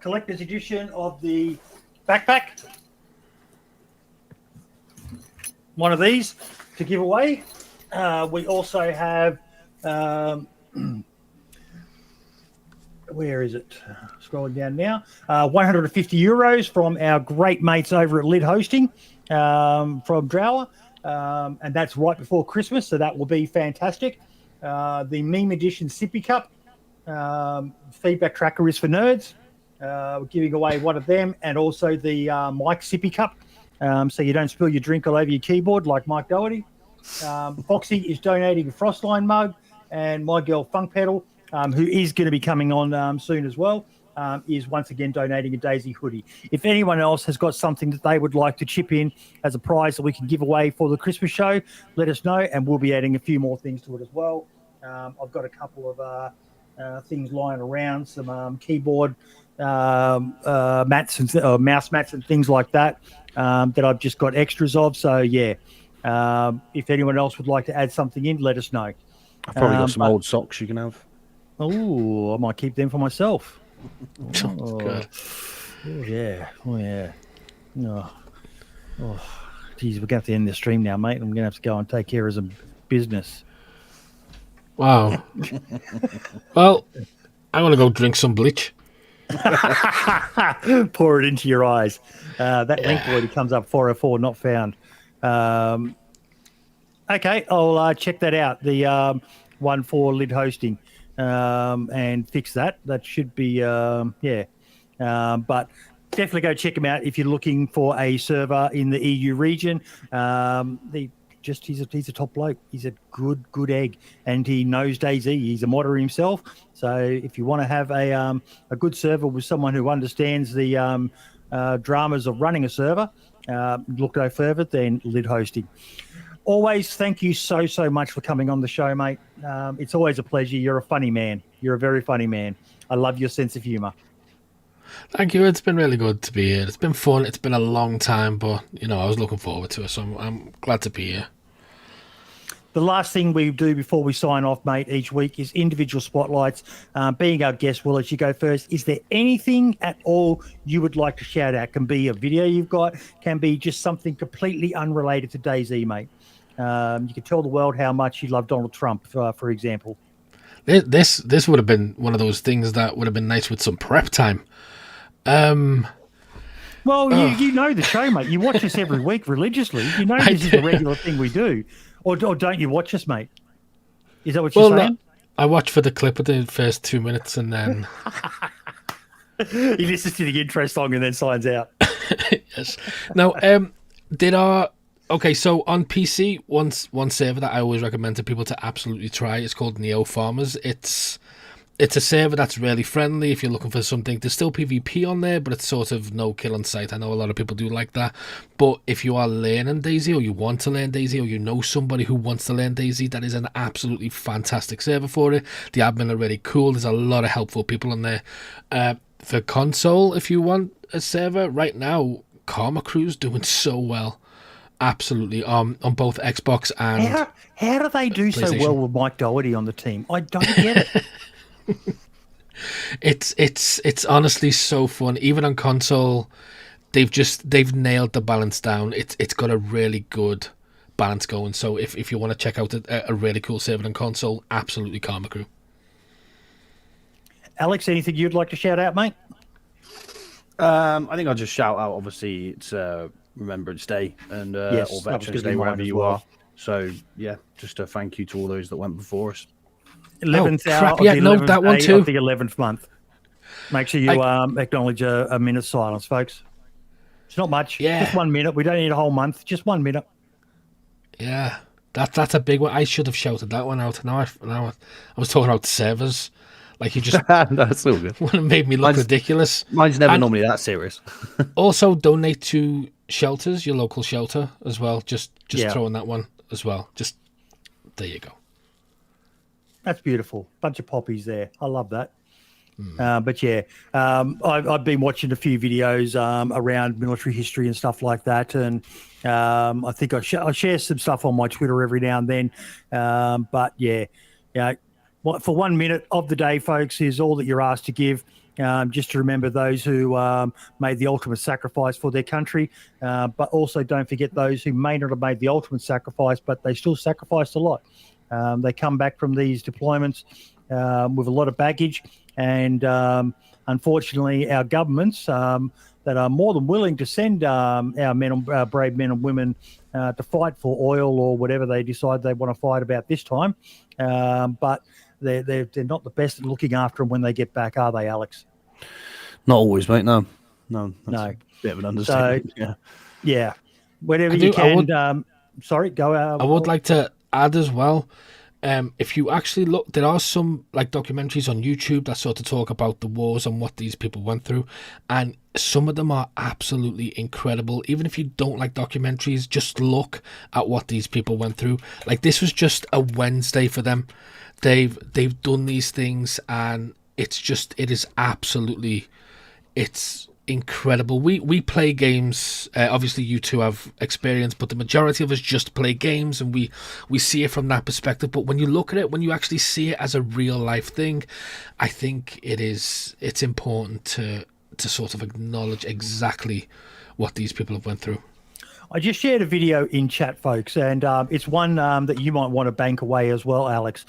collector's edition of the backpack. One of these to give away. We also have where is it? Scrolling down now. 150 euros from our great mates over at Lid Hosting from Drower. And that's right before Christmas, so that will be fantastic. The Meme Edition Sippy Cup feedback tracker is for nerds. We're giving away one of them, and also the Mike Sippy Cup, so you don't spill your drink all over your keyboard like Mike Doherty. Foxy is donating a Frostline mug, and my girl Funk Pedal, who is going to be coming on soon as well, is once again donating a DayZ hoodie. If anyone else has got something that they would like to chip in as a prize that we can give away for the Christmas show, let us know, and we'll be adding a few more things to it as well. I've got a couple of things lying around, some keyboard mats and mouse mats and things like that that I've just got extras of. So yeah, if anyone else would like to add something in, let us know. I've probably got some old socks you can have. Oh, I might keep them for myself. Oh, good. Oh yeah. Geez, we're going to have to end the stream now, mate. I'm going to have to go and take care of some business. Wow. Well, I want to go drink some bleach. Pour it into your eyes. That link already comes up 404, not found. Okay, I'll check that out. The one for Lid Hosting, and fix that. That should be but definitely go check him out if you're looking for a server in the EU region. He's a top bloke. He's a good egg, and he knows DayZ. He's a modder himself. So if you want to have a good server with someone who understands the dramas of running a server, look no further than Lid Hosting. Always, thank you so much for coming on the show, mate. It's always a pleasure. You're a funny man. You're a very funny man. I love your sense of humour. Thank you. It's been really good to be here. It's been fun. It's been a long time, but I was looking forward to it, so I'm glad to be here. The last thing we do before we sign off, mate, each week is individual spotlights. Being our guest, will let you go first. Is there anything at all you would like to shout out? Can be a video you've got, can be just something completely unrelated to DayZ, mate. You can tell the world how much you love Donald Trump, for example. This would have been one of those things that would have been nice with some prep time. Well, you know the show, mate. You watch us every week religiously. You know this is a regular thing we do. Or don't you watch us, mate? Is that what you're saying? I watch for the clip of the first 2 minutes and then... He listens to the intro song and then signs out. Yes. Now, okay, so on PC, one server that I always recommend to people to absolutely try is called Neo Farmers. It's a server that's really friendly if you're looking for something. There's still PvP on there, but it's sort of no kill on sight. I know a lot of people do like that. But if you are learning DayZ, or you want to learn DayZ, or you know somebody who wants to learn DayZ, that is an absolutely fantastic server for it. The admin are really cool. There's a lot of helpful people on there. For console, if you want a server, right now, Karma Crew's doing so well. Absolutely. On both Xbox and How do they do so well with Mike Doherty on the team? I don't get it. It's honestly so fun. Even on console, they've nailed the balance down. It's got a really good balance going. So if you want to check out a really cool server on console, absolutely Karma Crew. Alex, anything you'd like to shout out, mate? I think I'll just shout out. Obviously, it's Remembrance Day and yes, or Veterans Day, wherever you are. So yeah, just a thank you to all those that went before us. 11th hour crap, of yeah, the no, 11th that one day too. of the 11th month. Make sure you acknowledge a minute's silence, folks. It's not much. Yeah. Just 1 minute. We don't need a whole month. Just 1 minute. Yeah, that's a big one. I should have shouted that one out. Now I was talking about servers. Like you just that's all good. It made me look ridiculous. Mine's never normally that serious. Also, donate to shelters, your local shelter as well. Just throw in that one as well. Just there you go. That's beautiful. Bunch of poppies there. I love that. But yeah, I've been watching a few videos around military history and stuff like that, and I think I share some stuff on my Twitter every now and then. But yeah, for 1 minute of the day, folks, is all that you're asked to give. Just to remember those who made the ultimate sacrifice for their country, but also don't forget those who may not have made the ultimate sacrifice, but they still sacrificed a lot. They come back from these deployments with a lot of baggage, And unfortunately, our governments that are more than willing to send our brave men and women to fight for oil or whatever they decide they want to fight about this time, but they're not the best at looking after them when they get back, are they, Alex? Not always, mate. No. That's No. a bit of an understatement. So, yeah. Whenever you can. Sorry, go out. I would like to add as well, if you actually look, there are some like documentaries on YouTube that sort of talk about the wars and what these people went through, and some of them are absolutely incredible. Even if you don't like documentaries, just look at what these people went through. Like, this was just a Wednesday for them. They've done these things, and it's incredible. We play games, obviously you two have experience, but the majority of us just play games, and we see it from that perspective. But when you look at it, when you actually see it as a real life thing, I think it's important to sort of acknowledge exactly what these people have went through. I just shared a video in chat, folks, and it's one that you might want to bank away as well, Alex.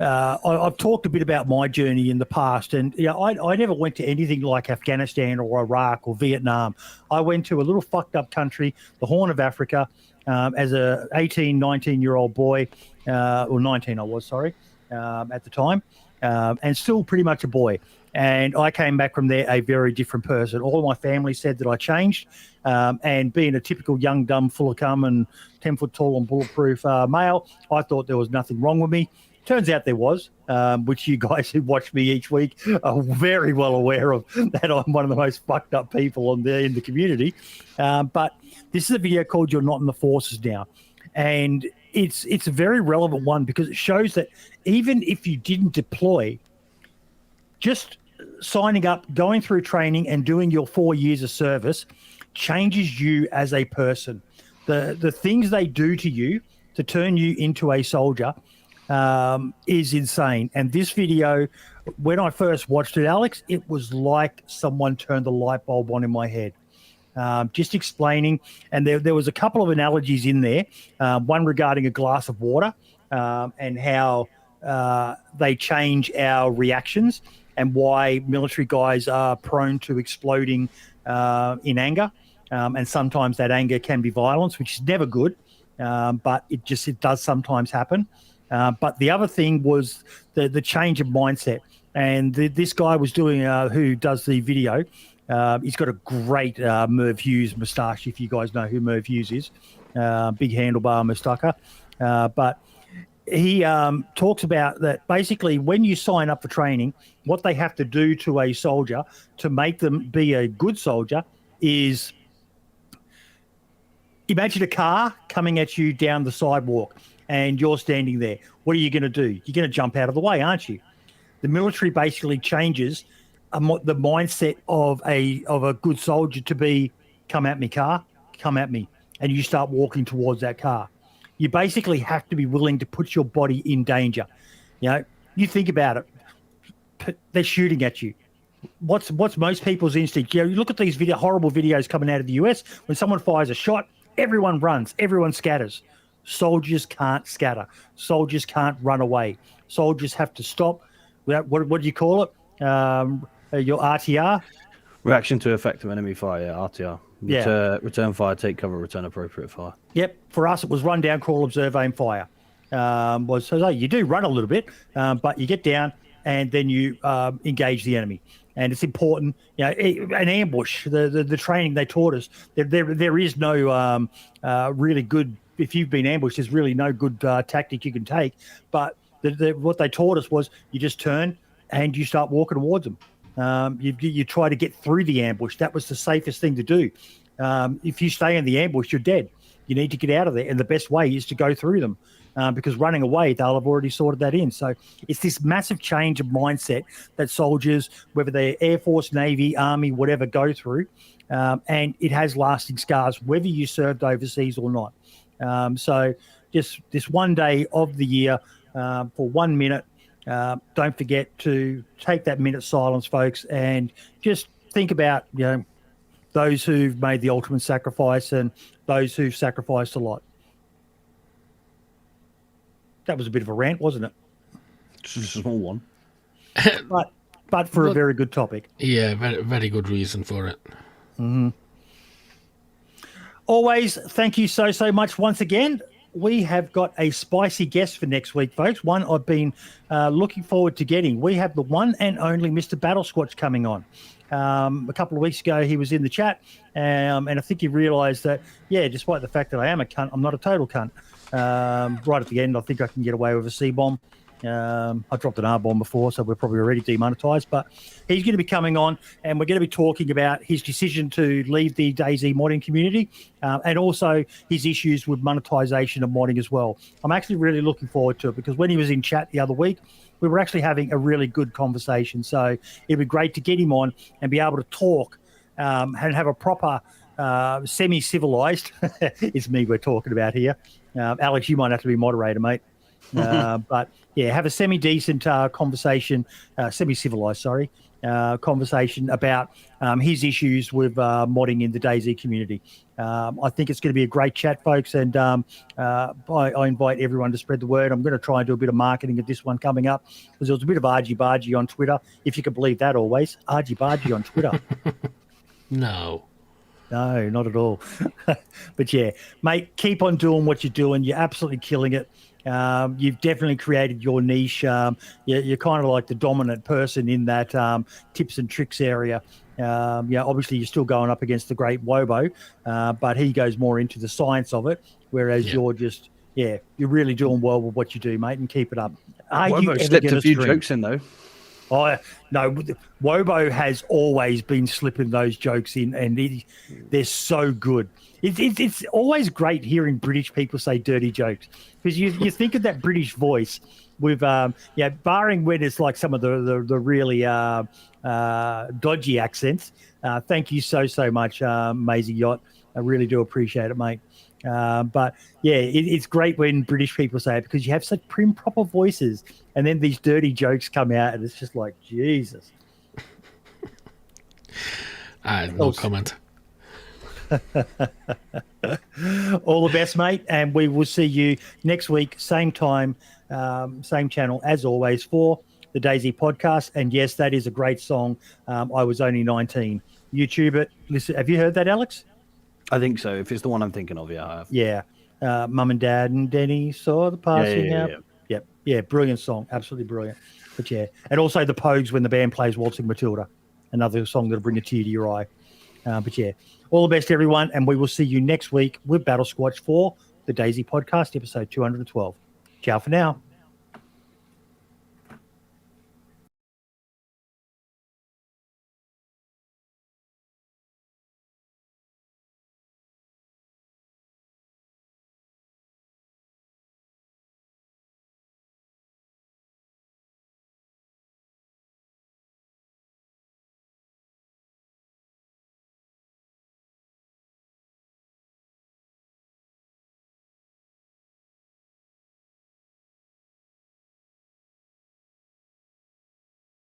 I've talked a bit about my journey in the past, and I never went to anything like Afghanistan or Iraq or Vietnam. I went to a little fucked up country, the Horn of Africa, as a 18, 19-year-old boy, or 19 I was, sorry, at the time, and still pretty much a boy. And I came back from there a very different person. All my family said that I changed, and being a typical young, dumb, full of cum and 10 foot tall and bulletproof male, I thought there was nothing wrong with me. Turns out there was, which you guys who watch me each week are very well aware of, that I'm one of the most fucked up people in the community. But this is a video called "You're Not in the Forces Now," and it's a very relevant one because it shows that even if you didn't deploy, just signing up, going through training, and doing your 4 years of service changes you as a person. The things they do to you to turn you into a soldier is insane. And this video, when I first watched it, Alex, it was like someone turned the light bulb on in my head. Just explaining, and there was a couple of analogies in there, one regarding a glass of water, and how they change our reactions and why military guys are prone to exploding in anger. And sometimes that anger can be violence, which is never good, but it does sometimes happen. But the other thing was the change of mindset. And this guy was doing, who does the video, he's got a great Merv Hughes moustache, if you guys know who Merv Hughes is, big handlebar moustacher. But he talks about that basically when you sign up for training, what they have to do to a soldier to make them be a good soldier is imagine a car coming at you down the sidewalk and you're standing there. What are you going to do? You're going to jump out of the way, aren't you? The military basically changes the mindset of a good soldier to be, come at me, car, come at me. And you start walking towards that car. You basically have to be willing to put your body in danger. You think about it. They're shooting at you. What's most people's instinct? You look at these horrible videos coming out of the US. When someone fires a shot, everyone runs, everyone scatters. Soldiers can't scatter. Soldiers can't run away. Soldiers have to stop. What do you call it? Your RTR? Reaction to effective enemy fire, yeah, RTR. Return fire, take cover, return appropriate fire. Yep. For us, it was run down, crawl, observe, aim, fire. So you do run a little bit, but you get down and then you engage the enemy. And it's important, an ambush, the training they taught us, there is no really good, if you've been ambushed, there's really no good tactic you can take. But what they taught us was you just turn and you start walking towards them. You try to get through the ambush. That was the safest thing to do. If you stay in the ambush, you're dead. You need to get out of there. And the best way is to go through them. Because running away, they'll have already sorted that in. So it's this massive change of mindset that soldiers, whether they're Air Force, Navy, Army, whatever, go through. And it has lasting scars, whether you served overseas or not. So just this one day of the year, for 1 minute, don't forget to take that minute silence, folks, and just think about, those who've made the ultimate sacrifice and those who've sacrificed a lot. That was a bit of a rant, wasn't it? Just a small one. but for a very good topic. Yeah, very, very good reason for it. Always, thank you so much once again. We have got a spicy guest for next week, folks. One I've been looking forward to getting. We have the one and only Mr. Battlesquatch coming on. A couple of weeks ago, he was in the chat, and I think he realised that, despite the fact that I am a cunt, I'm not a total cunt. Right at the end, I think I can get away with a C-bomb. I dropped an R-bomb before, so we're probably already demonetized. But he's going to be coming on, and we're going to be talking about his decision to leave the DayZ modding community, and also his issues with monetization of modding as well. I'm actually really looking forward to it, because when he was in chat the other week, we were actually having a really good conversation. So it'd be great to get him on and be able to talk and have a proper semi-civilized, it's me we're talking about here. Alex, you might have to be moderator, mate. But yeah, have a semi-decent conversation, semi-civilized, conversation about his issues with modding in the DayZ community. I think it's going to be a great chat, folks, and I invite everyone to spread the word. I'm going to try and do a bit of marketing at this one coming up, because there was a bit of argy-bargy on Twitter, if you can believe that. Always argy-bargy on Twitter. No, not at all. But yeah, mate, keep on doing what you're doing. You're absolutely killing it. You've definitely created your niche. You're kind of like the dominant person in that tips and tricks area. Obviously you're still going up against the great Wobo, but he goes more into the science of it, whereas you're just, you're really doing well with what you do, mate, and keep it up. Wobo slipped a few jokes in, though. Oh, no, Wobo has always been slipping those jokes in, and they're so good. It's always great hearing British people say dirty jokes, because you think of that British voice with, barring when it's like some of the really dodgy accents. Thank you so much, Maisie Yacht. I really do appreciate it, mate. But yeah, it's great when British people say it, because you have such prim, proper voices, and then these dirty jokes come out, and it's just like, Jesus. I have no comment. All the best, mate, and we will see you next week, same time, same channel as always, for the DayZ Podcast. And yes, that is a great song. I Was Only 19. YouTube it. Listen, have you heard that, Alex? I think so. If it's the one I'm thinking of, yeah, I have. Yeah. Mum and Dad and Denny saw the passing out. Yeah, brilliant song. Absolutely brilliant. But yeah. And also the Pogues when the band plays Waltzing Matilda. Another song that'll bring a tear to your eye. But yeah, all the best, everyone. And we will see you next week with Battle Squatch for the DayZ Podcast, episode 212. Ciao for now.